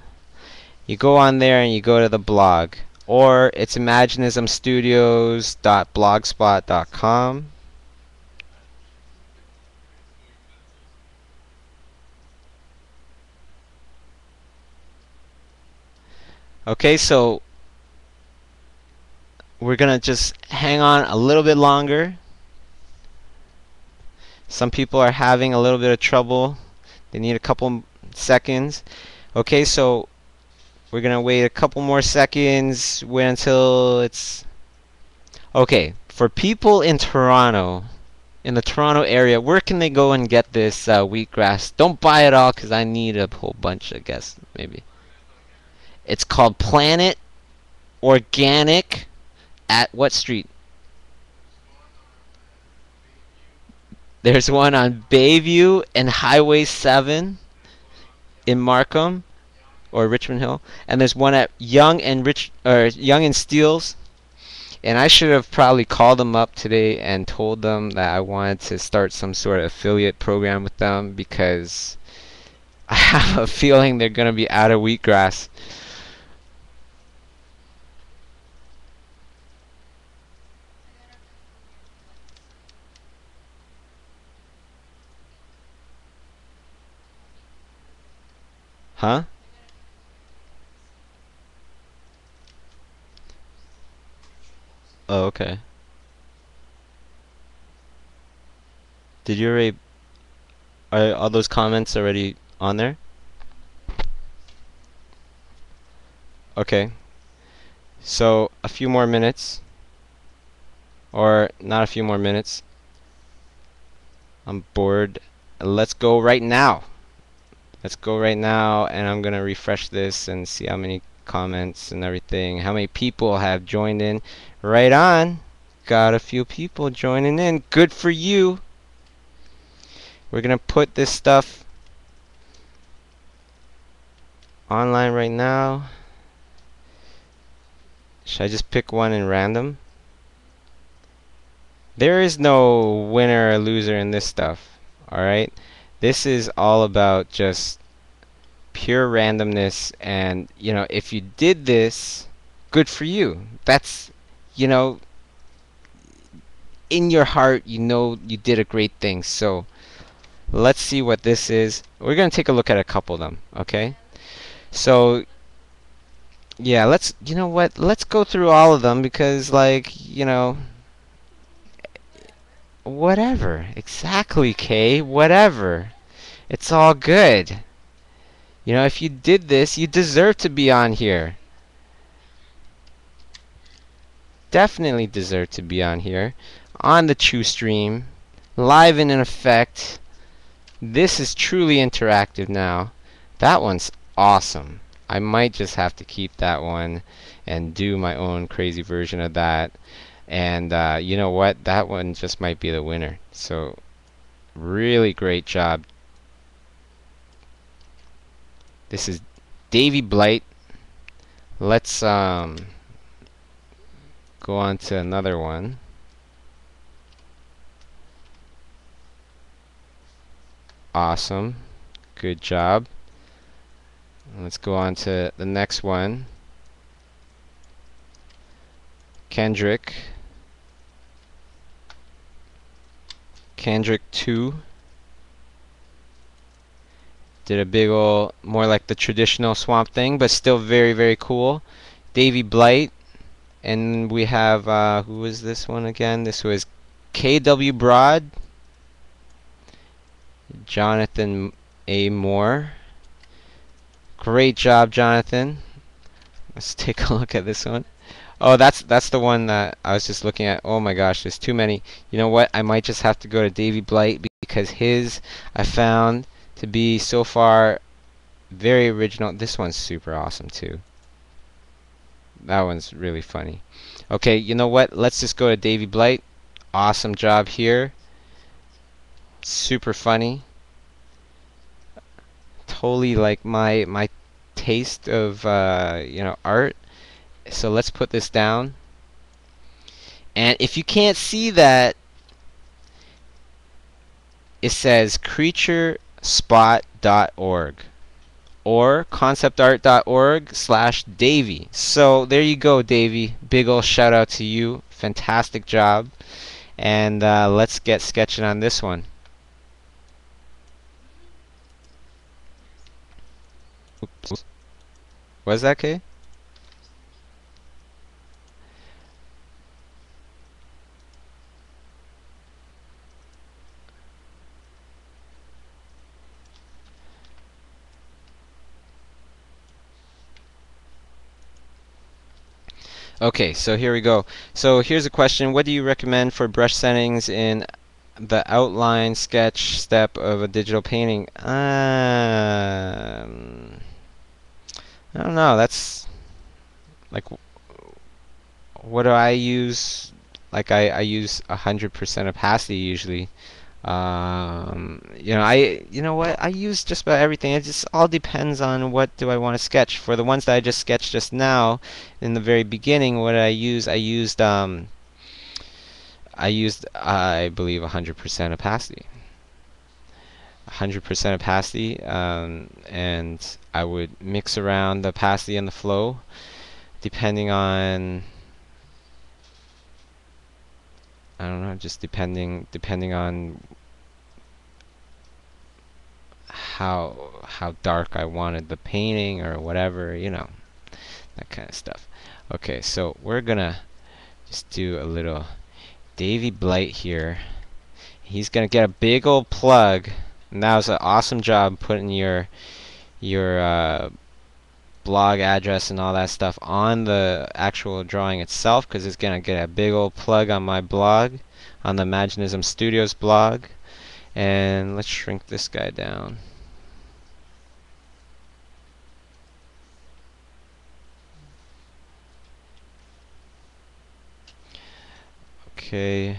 You go on there and you go to the blog. Or it's imaginismstudios.blogspot.com. Okay, so we're gonna just hang on a little bit longer. Some people are having a little bit of trouble. They need a couple seconds. Okay, so we're gonna wait a couple more seconds. Wait until it's okay. For people in Toronto, in the Toronto area, where can they go and get this wheatgrass? Don't buy it all, because I need a whole bunch, I guess, maybe. It's called Planet Organic at what street? There's one on Bayview and Highway 7 in Markham or Richmond Hill, and there's one at Young and Steeles. And I should have probably called them up today and told them that I wanted to start some sort of affiliate program with them, because I have a feeling they're going to be out of wheatgrass. Huh? Oh, okay. Did you already... Are all those comments already on there? Okay. So, a few more minutes. Or, not a few more minutes. I'm bored. Let's go right now. Let's go right now, and I'm gonna refresh this and see how many comments and everything. How many people have joined in? Right on. Got a few people joining in. Good for you. We're gonna put this stuff online right now. Should I just pick one in random? There is no winner or loser in this stuff. Alright? This is all about just pure randomness, and if you did this, good for you. That's in your heart, you did a great thing. So let's see what this is. We're gonna take a look at a couple of them. Okay, so Yeah, you know what? Let's go through all of them because, like, whatever. Exactly, Kay. Whatever. It's all good. If you did this, you deserve to be on here. Definitely deserve to be on here. On the True Stream. Live and in effect. This is truly interactive now. That one's awesome. I might just have to keep that one and do my own crazy version of that. And you know what? That one just might be the winner. So, really great job. This is Davy Blight. Let's go on to another one. Awesome. Good job. Let's go on to the next one. Kendrick. Kendrick 2. Did a big ol', more like the traditional Swamp Thing, but still very, very cool. Davy Blight. And we have, who was this one again? This was KW Broad. Jonathan A. Moore. Great job, Jonathan. Let's take a look at this one. Oh, that's the one that I was just looking at. Oh my gosh, there's too many. You know what? I might just have to go to Davy Blight because his I found to be so far very original. This one's super awesome too. That one's really funny. Okay, you know what? Let's just go to Davy Blight. Awesome job here. Super funny. Totally like my taste of art. So let's put this down. And if you can't see that, it says creaturespot.org or conceptart.org/Davy. So there you go, Davy. Big ol' shout out to you. Fantastic job. And let's get sketching on this one. Oops. Was that okay? Okay, so here we go. So here's a question. What do you recommend for brush settings in the outline sketch step of a digital painting? I don't know. That's like, what do I use? Like I use 100% opacity usually. You know what? I use just about everything. It just all depends on what do I want to sketch. For the ones that I just sketched just now, in the very beginning, what did I use? I used, I believe, 100% opacity. 100% opacity, and I would mix around the opacity and the flow, depending on, I don't know, just depending on how dark I wanted the painting or whatever, that kind of stuff. Okay, so we're gonna just do a little Davy Blight here. He's gonna get a big old plug, and that was an awesome job putting your blog address and all that stuff on the actual drawing itself, because it's gonna get a big old plug on my blog, on the Imaginism Studios blog. And let's shrink this guy down. Okay.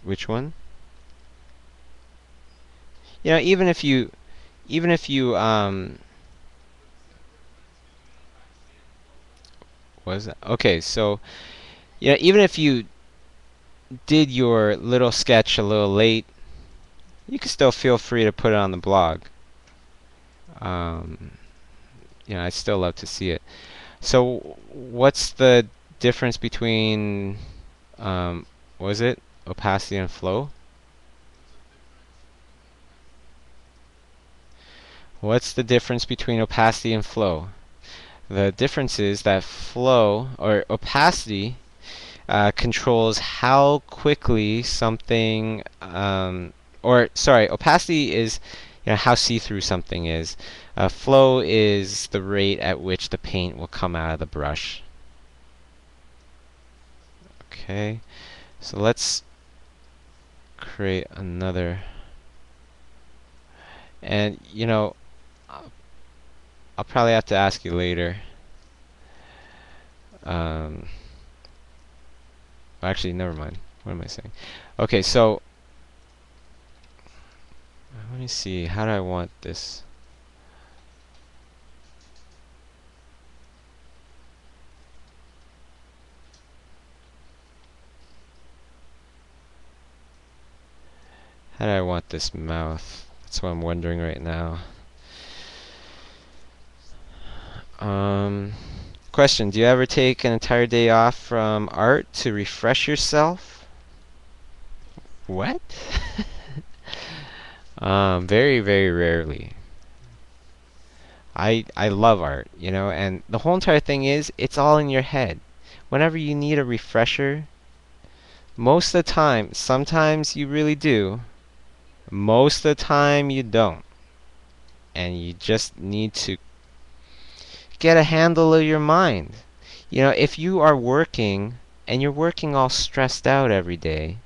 Which one? Even if you was that? Okay, so even if you did your little sketch a little late, you can still feel free to put it on the blog. Um, I'd still love to see it. So, what's the difference between, what was it? opacity and flow? What's the difference between opacity and flow? The difference is that flow, or opacity, controls how quickly something, or sorry, opacity is how see-through something is. Flow is the rate at which the paint will come out of the brush. Okay, so let's create another. And I'll probably have to ask you later. Um, actually, never mind. What am I saying? Okay, so let me see. How do I want this? How do I want this mouth? That's what I'm wondering right now. Question, do you ever take an entire day off from art to refresh yourself? What? Very, very rarely. I love art, and the whole entire thing is it's all in your head. Whenever you need a refresher, most of the time, sometimes you really do, most of the time you don't. And you just need to get a handle of your mind. If you are working and you're working all stressed out every day,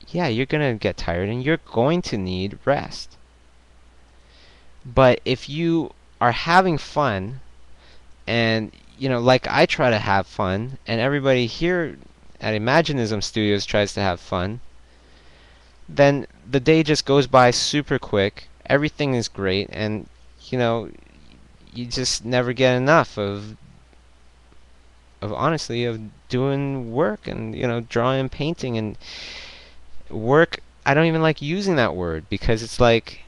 yeah, you're going to get tired and you're going to need rest. But if you are having fun and, like I try to have fun and everybody here at Imaginism Studios tries to have fun, then the day just goes by super quick. Everything is great and, you know, you just never get enough of honestly of doing work and drawing, painting, and work. I don't even like using that word because it's like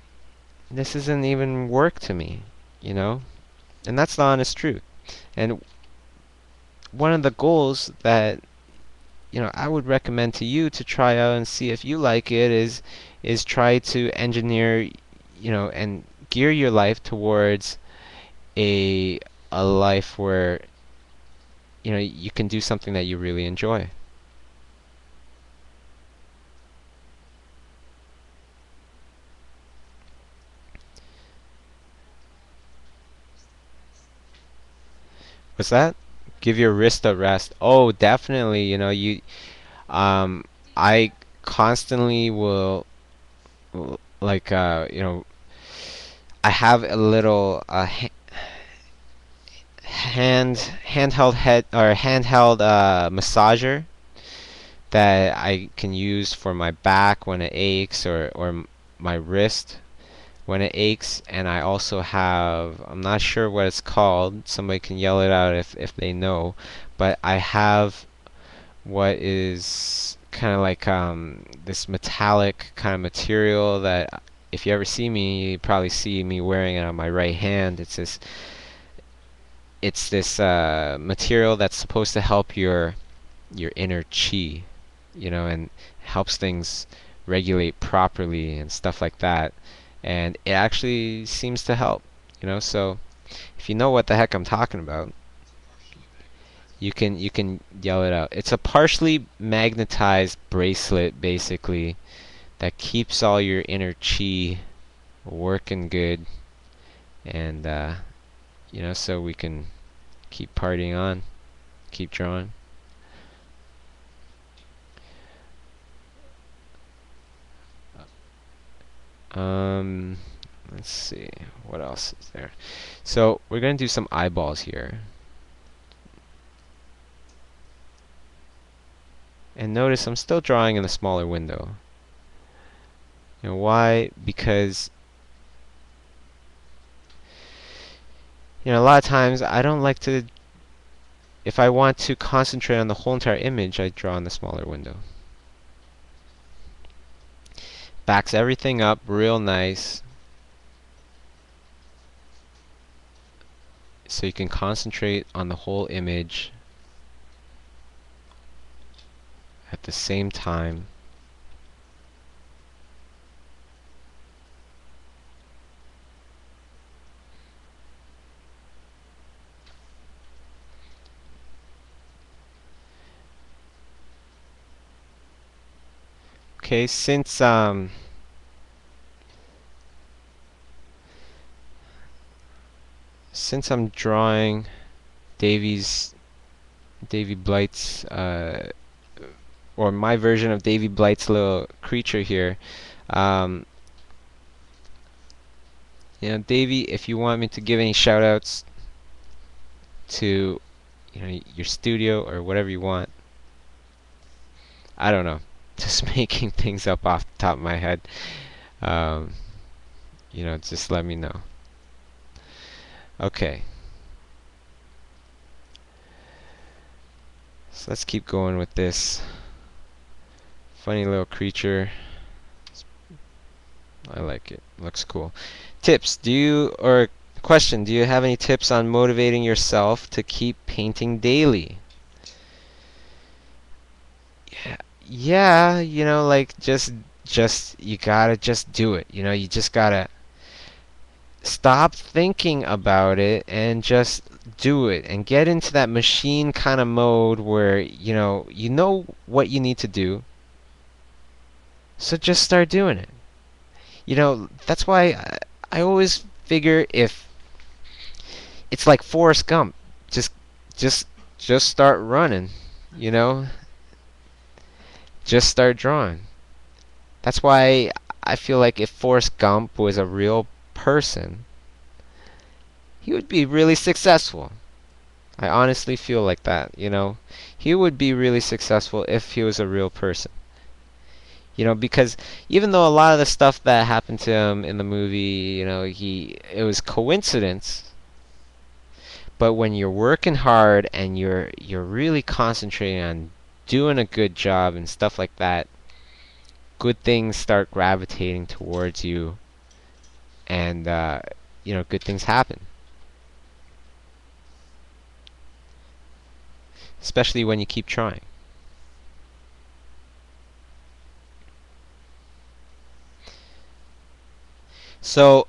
this isn't even work to me, you know, and that's the honest truth. And one of the goals that I would recommend to you to try out and see if you like it is try to engineer, and gear your life towards a a life where you can do something that you really enjoy. What's that? Give your wrist a rest. Oh, definitely. Um, I constantly will like I have a little handheld head or handheld massager that I can use for my back when it aches or my wrist when it aches, and I also have, I'm not sure what it's called, somebody can yell it out if they know, but I have what is kind of like this metallic kind of material that if you ever see me, you probably see me wearing it on my right hand. It's this material that's supposed to help your inner chi, and helps things regulate properly and stuff like that. And it actually seems to help, so if you know what the heck I'm talking about, you can yell it out. It's a partially magnetized bracelet basically that keeps all your inner chi working good, and so we can keep partying on, keep drawing. Um, let's see, what else is there? So we're gonna do some eyeballs here. And notice I'm still drawing in the smaller window. Why? Because a lot of times I don't like to, if I want to concentrate on the whole entire image, I draw in the smaller window. Backs everything up real nice so you can concentrate on the whole image at the same time. Okay, since I'm drawing Davy's Davy Blight's or my version of Davy Blight's little creature here, um, Davy, if you want me to give any shout outs to your studio or whatever you want, I don't know, just making things up off the top of my head, um, just let me know. Okay, so let's keep going with this funny little creature. I like it. Looks cool. Tips, or question, do you have any tips on motivating yourself to keep painting daily? Yeah, yeah, like just you gotta just do it. You just gotta stop thinking about it and just do it and get into that machine kind of mode where you know what you need to do. So just start doing it. That's why I always figure if it's like Forrest Gump, just just just start running, you know? Just start drawing. That's why I feel like if Forrest Gump was a real person, he would be really successful. I honestly feel like that. He would be really successful if he was a real person. Because even though a lot of the stuff that happened to him in the movie, it was coincidence, but when you're working hard and you're really concentrating on doing a good job and stuff like that, good things start gravitating towards you, and good things happen. Especially when you keep trying. So,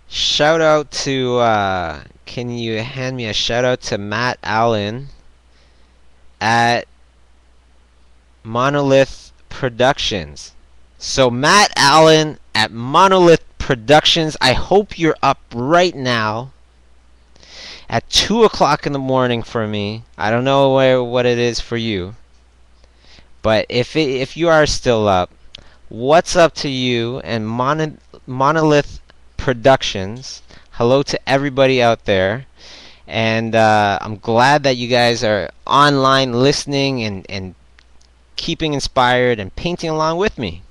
shout out to, can you hand me a shout out to Matt Allen at Monolith Productions? So, Matt Allen at Monolith Productions, I hope you're up right now at 2 o'clock in the morning for me. I don't know what it is for you, but if you are still up, what's up to you and Monolith Productions? Hello to everybody out there. And I'm glad that you guys are online listening and keeping inspired and painting along with me.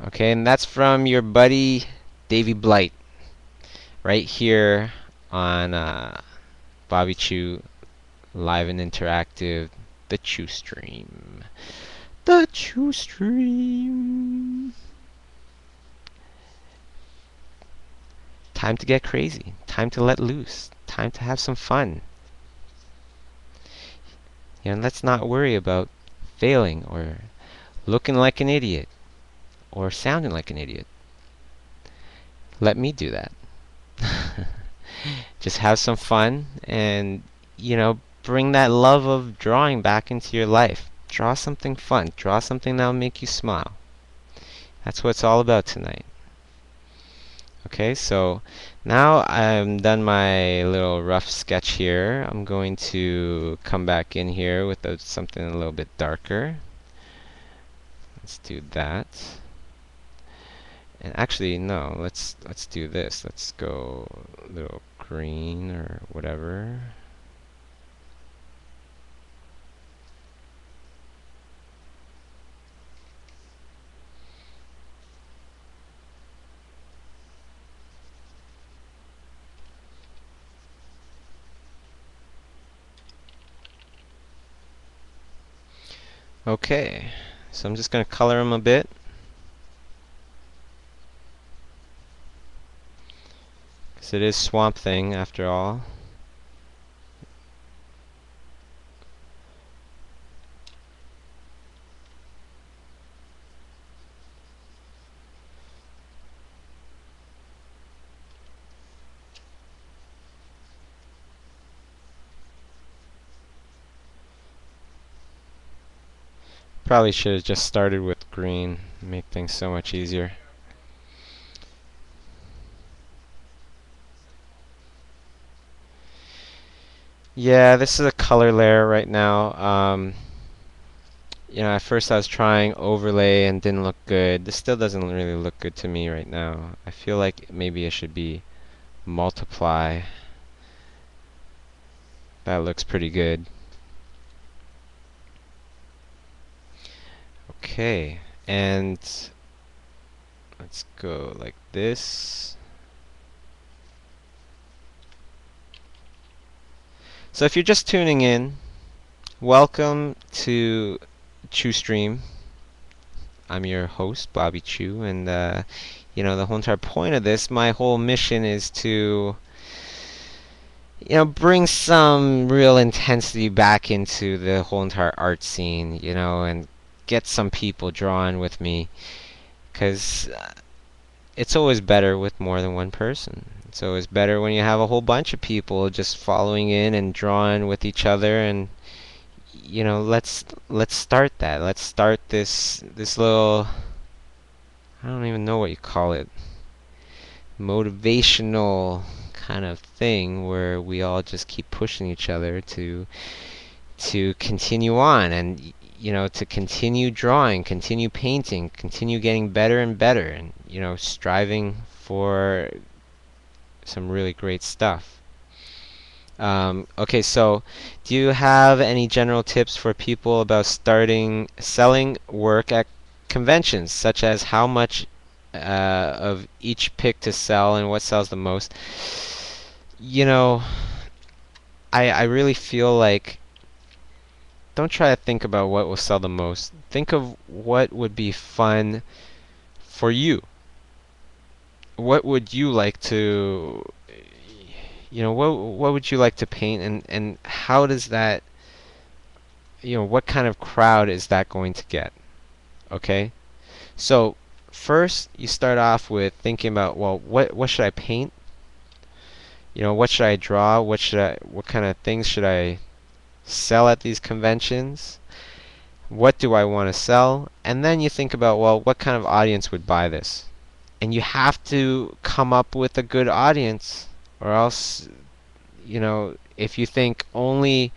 Okay, and that's from your buddy Davy Blight right here on Bobby Chew Live and Interactive, the Chew Stream. The Chew Stream. Time to get crazy. Time to let loose. Time to have some fun. Let's not worry about failing or looking like an idiot or sounding like an idiot. Let me do that. Just have some fun and, bring that love of drawing back into your life. Draw something fun. Draw something that'll make you smile. That's what it's all about tonight. Okay, so now I'm done my little rough sketch here. I'm going to come back in here with something a little bit darker. Let's do that. And actually, no, let's do this. Let's go a little green or whatever. Okay, so I'm just going to color them a bit. Because it is Swamp Thing after all. Probably should have just started with green. Make things so much easier. Yeah, this is a color layer right now. At first I was trying overlay and didn't look good. This still doesn't really look good to me right now. I feel like maybe it should be multiply. That looks pretty good. Okay, and let's go like this. So if you're just tuning in, welcome to ChewStream. I'm your host, Bobby Chew, and the whole entire point of this, my whole mission is to bring some real intensity back into the whole entire art scene, and get some people drawn with me, because it's always better with more than one person. It's always better when you have a whole bunch of people just following in and drawing with each other, and let's start that. Let's start this little, I don't even know what you call it, motivational kind of thing where we all just keep pushing each other to continue on, and to continue drawing, continue painting, continue getting better and better, and striving for some really great stuff. Okay, so do you have any general tips for people about selling work at conventions, such as how much of each pick to sell and what sells the most? You know, I really feel like don't try to think about what will sell the most. Think of what would be fun for you. What would you like to, what would you like to paint, and how does that, what kind of crowd is that going to get? Okay? So, first you start off with thinking about, well, what should I paint? What should I draw? What kind of things should I sell at these conventions? What do I want to sell? And then you think about, well, what kind of audience would buy this? And you have to come up with a good audience, or else, if you think only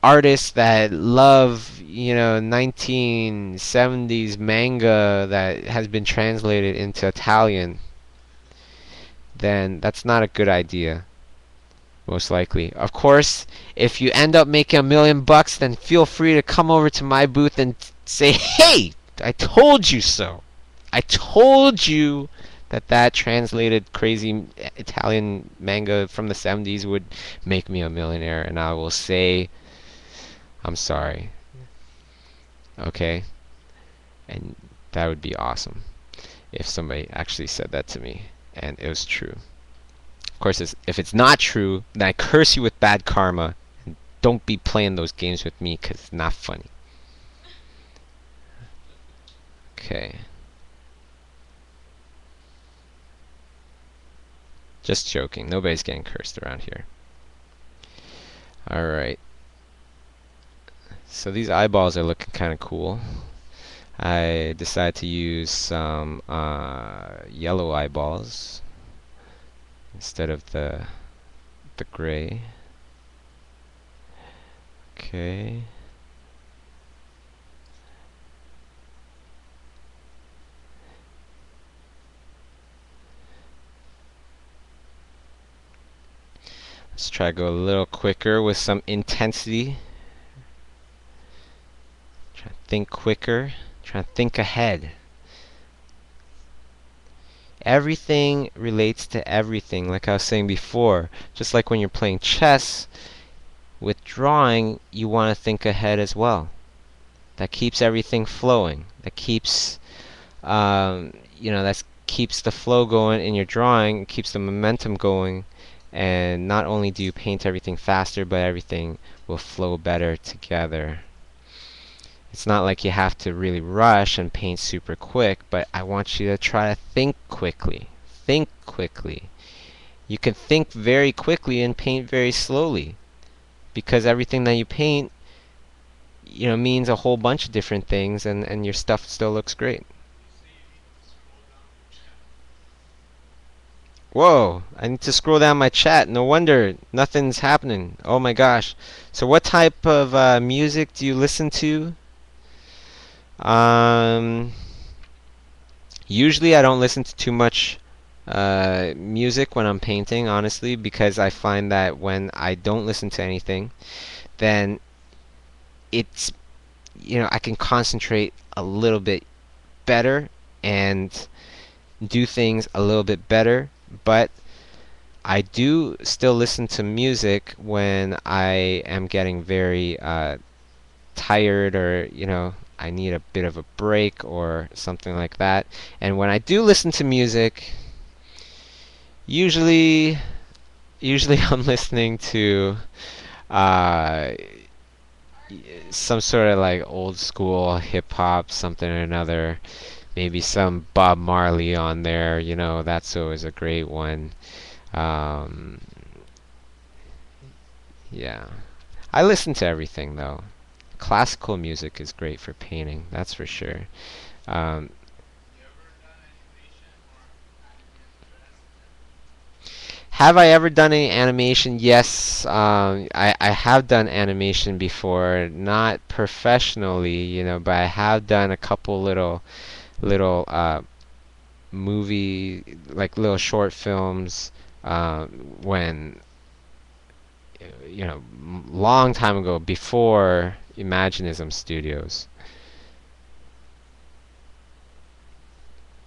artists that love, 1970s manga that has been translated into Italian, then that's not a good idea. Most likely. Of course, if you end up making $1 million, then feel free to come over to my booth and say, "Hey, I told you so. I told you that translated crazy Italian manga from the 70s would make me a millionaire," and I will say, "I'm sorry." Okay? And that would be awesome if somebody actually said that to me and it was true. Of course, if it's not true, then I curse you with bad karma. And don't be playing those games with me, because it's not funny. Okay. Just joking. Nobody's getting cursed around here. Alright. So these eyeballs are looking kind of cool. I decided to use some yellow eyeballs instead of the gray. Okay. Let's try to go a little quicker with some intensity. Try to think quicker. Try to think ahead. Everything relates to everything, like I was saying before. Just like when you're playing chess, with drawing, you want to think ahead as well. That keeps everything flowing. That keeps, that keeps the flow going in your drawing, keeps the momentum going, and not only do you paint everything faster, but everything will flow better together. It's not like you have to really rush and paint super quick, but I want you to try to think quickly. Think quickly. You can think very quickly and paint very slowly, because everything that you paint means a whole bunch of different things, and your stuff still looks great. Whoa, I need to scroll down my chat. No wonder nothing's happening. Oh my gosh. So what type of music do you listen to? Um, Usually I don't listen to too much music when I'm painting, honestly, because I find that when I don't listen to anything, then it's, I can concentrate a little bit better and do things a little bit better. But I do still listen to music when I am getting very tired, or I need a bit of a break or something like that. And when I do listen to music, usually usually I'm listening to uh, some sort of like old school hip hop, something or another. Maybe some Bob Marley on there. That's always a great one. Um, yeah, I listen to everything though. Classical music is great for painting, that's for sure. Um, have I ever done any animation? Yes, I have done animation before, not professionally, but I have done a couple little movie, like little short films, uh, when long time ago, before Imaginism Studios.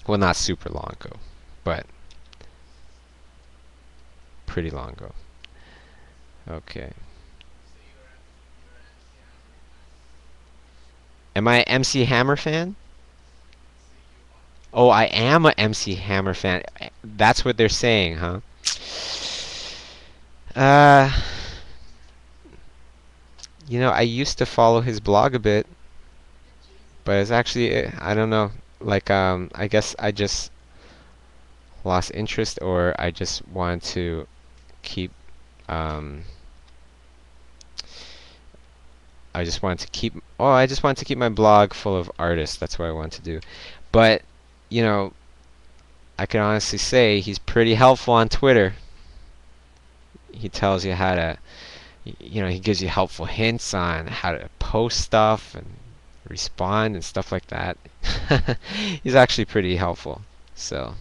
Well, not super long ago, but pretty long ago. Okay. Am I a MC Hammer fan? Oh, I am a MC Hammer fan. That's what they're saying, huh? Uh, I used to follow his blog a bit, but it's actually, I don't know. Like, I guess I just lost interest, or I just wanted to keep, um, I just wanted to keep my blog full of artists. That's what I want to do. But, you know, I can honestly say he's pretty helpful on Twitter. He tells you how to, he gives you helpful hints on how to post stuff and respond and stuff like that. He's actually pretty helpful. So,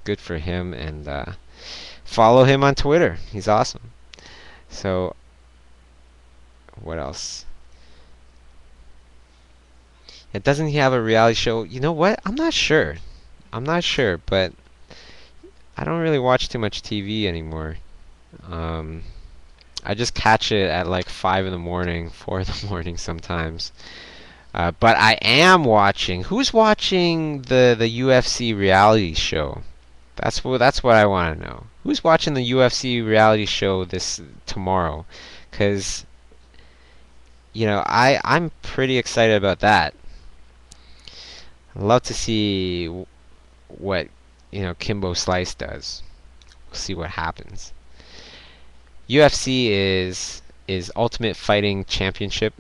good for him, and follow him on Twitter. He's awesome. So, what else? Doesn't he have a reality show? You know what? I'm not sure. I'm not sure, but I don't really watch too much TV anymore. Um, I just catch it at like 5 in the morning, 4 in the morning sometimes. But I am watching. Who's watching the UFC reality show? That's what I want to know. Who's watching the UFC reality show this tomorrow? 'Cause I'm pretty excited about that. I'd love to see what Kimbo Slice does. We'll see what happens. UFC is Ultimate Fighting Championship,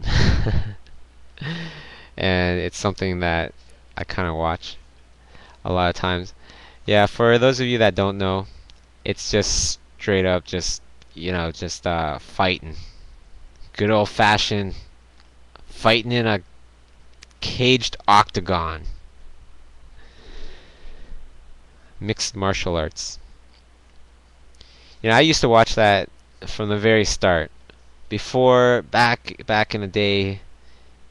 and it's something that I kind of watch a lot of times. Yeah, for those of you that don't know, it's just straight up just fighting. Good old fashioned fighting in a caged octagon. Mixed martial arts. I used to watch that from the very start. Before, back in the day,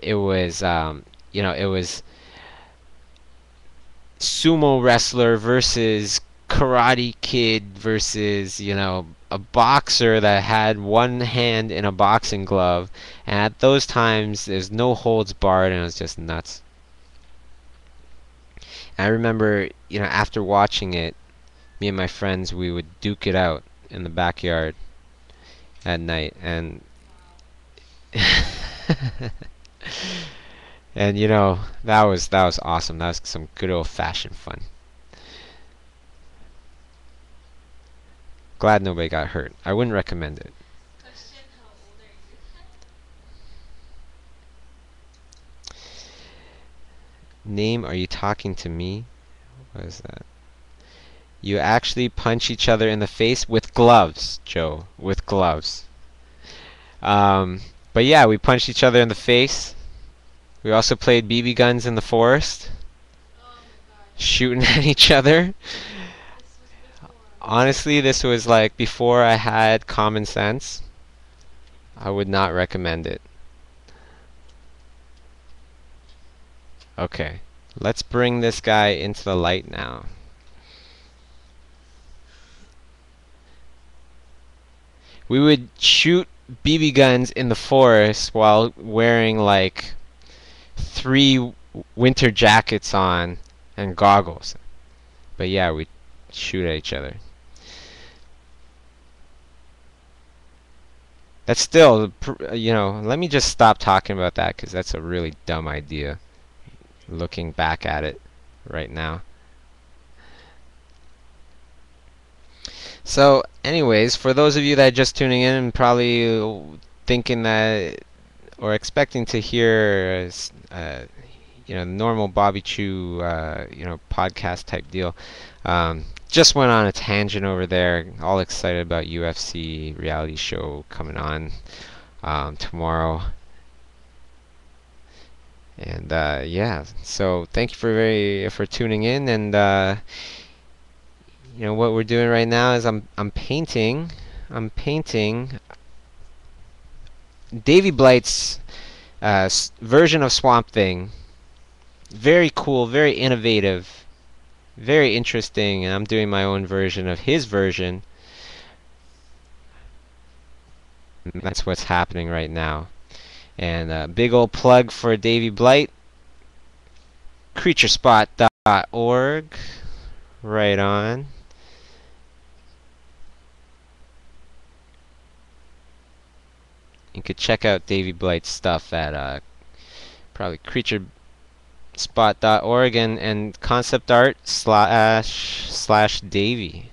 it was it was sumo wrestler versus karate kid versus a boxer that had one hand in a boxing glove, and at those times there's no holds barred, and it was just nuts. And I remember after watching it, me and my friends, we would duke it out in the backyard at night, and and that was awesome. That was some good old fashioned fun. Glad nobody got hurt. I wouldn't recommend it. Question, how old are you? Name, are you talking to me? What is that? You actually punch each other in the face with gloves, Joe. With gloves. Um, but yeah, we punched each other in the face. We also played BB guns in the forest, Oh my gosh. shooting at each other. This was before. Honestly, this was like before I had common sense. I would not recommend it. Okay, let's bring this guy into the light now. We would shoot BB guns in the forest while wearing like 3 winter jackets on and goggles. But yeah, we shoot at each other. That's still, let me just stop talking about that because that's a really dumb idea. Looking back at it right now. So, anyways, for those of you that are just tuning in and probably thinking that or expecting to hear, normal Bobby Chew, podcast type deal, just went on a tangent over there. All excited about UFC reality show coming on tomorrow. And yeah, so thank you for tuning in. And what we're doing right now is I'm painting Davy Blight's version of Swamp Thing. Very cool, very innovative, very interesting, and I'm doing my own version of his version. And that's what's happening right now. And big old plug for Davy Blight, creaturespot.org. Right on. You could check out Davy Blight's stuff at probably creaturespot.org and concept art slash Davy.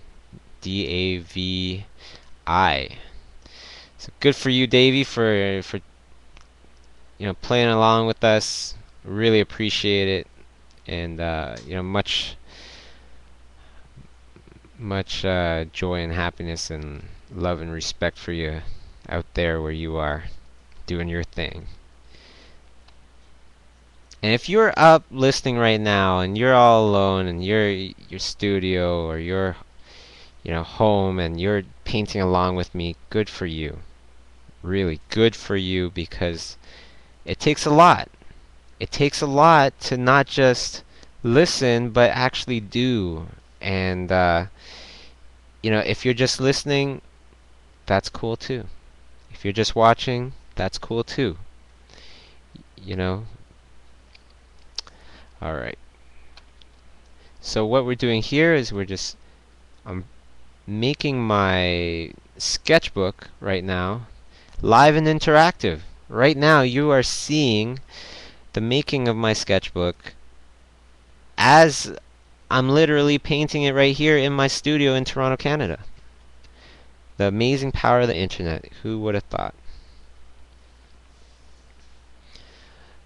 DAVI. So good for you, Davy, for playing along with us. Really appreciate it, and much joy and happiness and love and respect for you out there where you are doing your thing. And if you're up listening right now and you're all alone in your studio or your home and you're painting along with me, good for you. Really good for you, because it takes a lot. It takes a lot to not just listen but actually do. And if you're just listening, that's cool too. If you're just watching, that's cool too. All right. So what we're doing here is I'm making my sketchbook right now live and interactive. Right now you are seeing the making of my sketchbook as I'm literally painting it right here in my studio in Toronto, Canada. The amazing power of the internet. Who would have thought?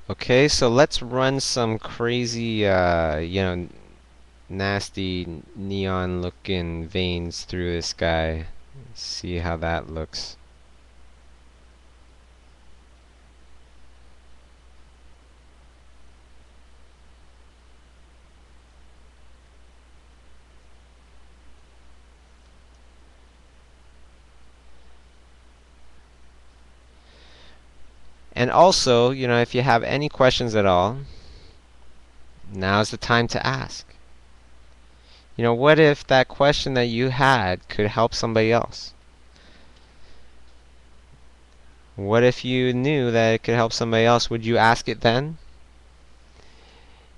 Okay, so let's run some crazy, nasty neon looking veins through this guy. See how that looks. And also, if you have any questions at all, now's the time to ask. What if that question that you had could help somebody else? What if you knew that it could help somebody else? Would you ask it then?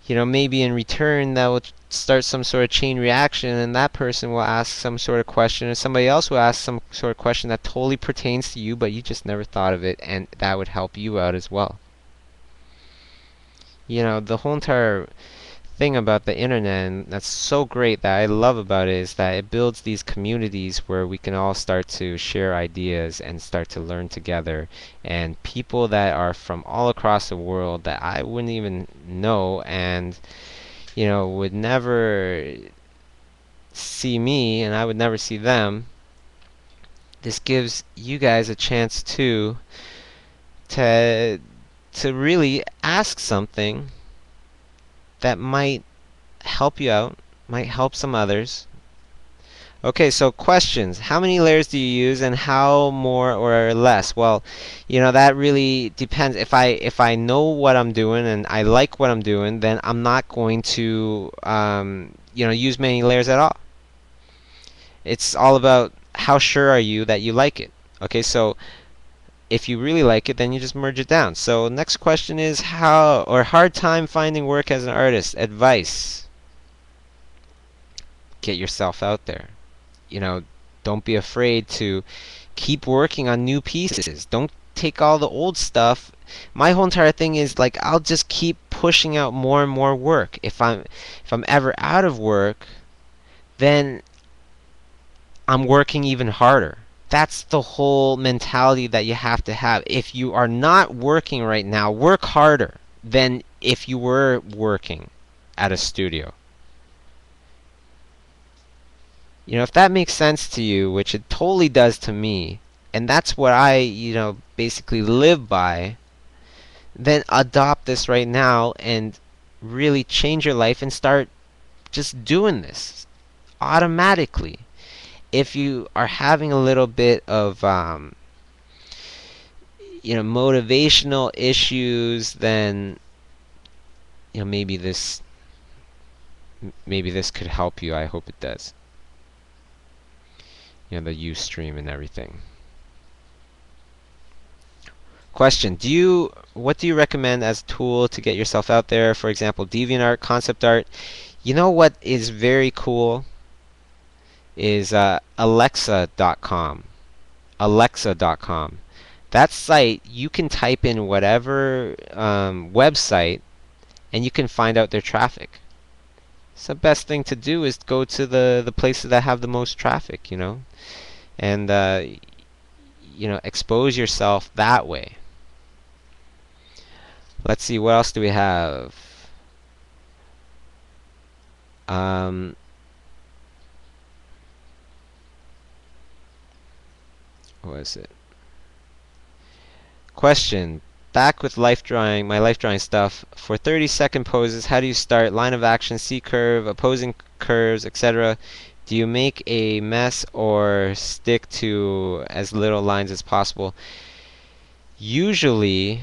Maybe in return that will start some sort of chain reaction, and that person will ask some sort of question, and somebody else will ask some sort of question that totally pertains to you, but you just never thought of it, and that would help you out as well. The whole entire thing about the internet, and that's so great that I love about it, is that it builds these communities where we can all start to share ideas and start to learn together. And people that are from all across the world that I wouldn't even know and, would never see me and I would never see them. This gives you guys a chance to to really ask something that might help you out, might help some others. Okay, so questions. How many layers do you use and how more or less? Well, that really depends. If I know what I'm doing and I like what I'm doing, then I'm not going to use many layers at all. It's all about how sure are you that you like it. Okay, so if you really like it, then you just merge it down. So next question is hard time finding work as an artist. Advice. Get yourself out there. Don't be afraid to keep working on new pieces. Don't take all the old stuff. My whole entire thing is like I'll just keep pushing out more and more work. If I'm ever out of work, then I'm working even harder. That's the whole mentality that you have to have. If you are not working right now, work harder than if you were working at a studio. If that makes sense to you, which it totally does to me, and that's what I, basically live by, then adopt this right now and really change your life and start just doing this automatically. If you are having a little bit of motivational issues, then maybe this could help you. I hope it does. The Ustream and everything. Question: what do you recommend as a tool to get yourself out there? For example, DeviantArt, concept art. You know what is very cool is Alexa.com. Alexa.com. That site, you can type in whatever website and you can find out their traffic. So the best thing to do is go to the places that have the most traffic, and expose yourself that way. Let's see, what else do we have? What is it? Question: back with my life drawing stuff. For 30-second poses, how do you start? Line of action, C-curve, opposing curves, etc. Do you make a mess or stick to as little lines as possible? Usually,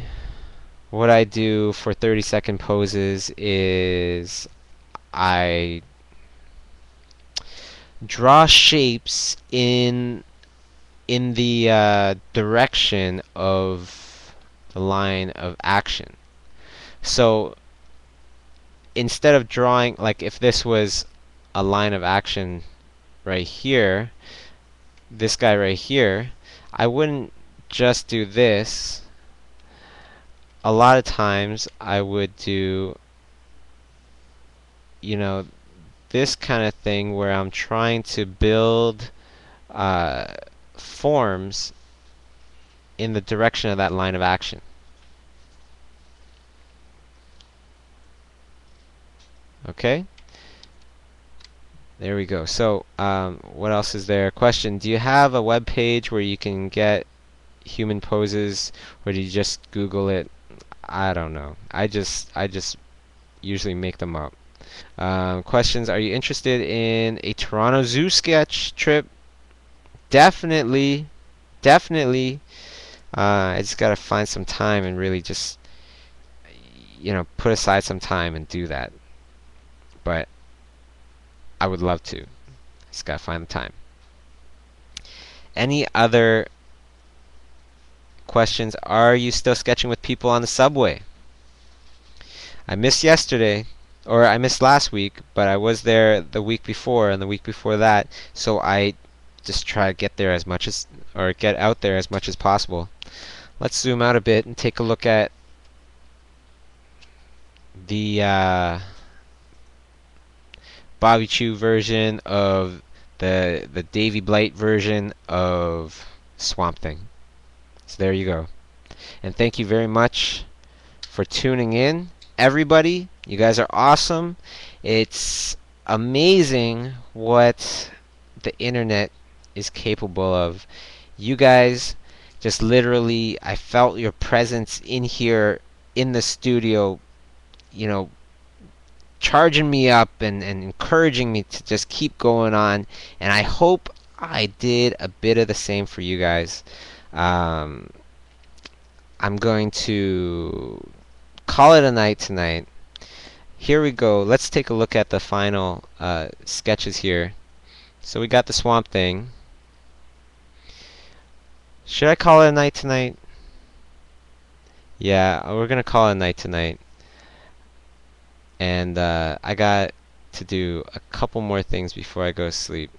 what I do for 30-second poses is I draw shapes in the direction of the line of action. So instead of drawing, like if this was a line of action right here, this guy right here, I wouldn't just do this. A lot of times I would do, this kind of thing where I'm trying to build forms in the direction of that line of action. Okay? There we go. So, what else is there? Question: do you have a web page where you can get human poses, or do you just Google it? I don't know. I just usually make them up. Questions: are you interested in a Toronto Zoo sketch trip? Definitely, definitely. I just gotta find some time and really just, put aside some time and do that. But I would love to. Just gotta find the time. Any other questions? Are you still sketching with people on the subway? I missed yesterday, or I missed last week, but I was there the week before and the week before that, so I just try to get there as much as, or get out there as much as possible. Let's zoom out a bit and take a look at the Bobby Chew version of the Davy Blight version of Swamp Thing. So there you go. And thank you very much for tuning in, everybody. You guys are awesome. It's amazing what the internet is capable of. You guys just literally, I felt your presence in here in the studio, you know, charging me up and encouraging me to just keep going on. And I hope I did a bit of the same for you guys. I'm going to call it a night tonight. Here we go. Let's take a look at the final sketches here. So we got the Swamp Thing. Should I call it a night tonight? Yeah, we're gonna call it a night tonight. And I got to do a couple more things before I go to sleep.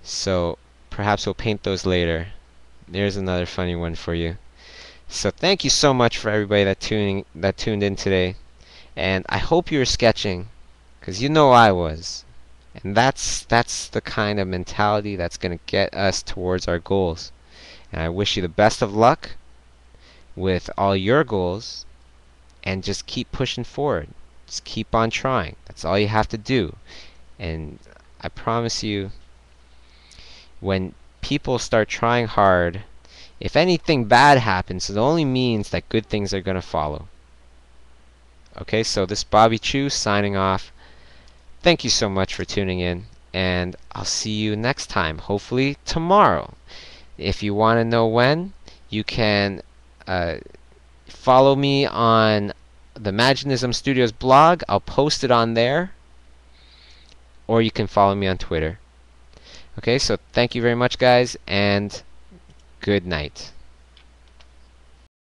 So perhaps we'll paint those later. There's another funny one for you. So thank you so much for everybody that tuned in today. And I hope you were sketching, because you know I was. And that's the kind of mentality that's going to get us towards our goals. And I wish you the best of luck with all your goals, and just keep pushing forward. Just keep on trying. That's all you have to do. And I promise you, when people start trying hard, if anything bad happens, it only means that good things are going to follow. Okay, so this is Bobby Chew signing off. Thank you so much for tuning in, and I'll see you next time, hopefully tomorrow. If you want to know when, you can follow me on the Imaginism Studios blog. I'll post it on there, or you can follow me on Twitter. Okay, so thank you very much, guys, and good night.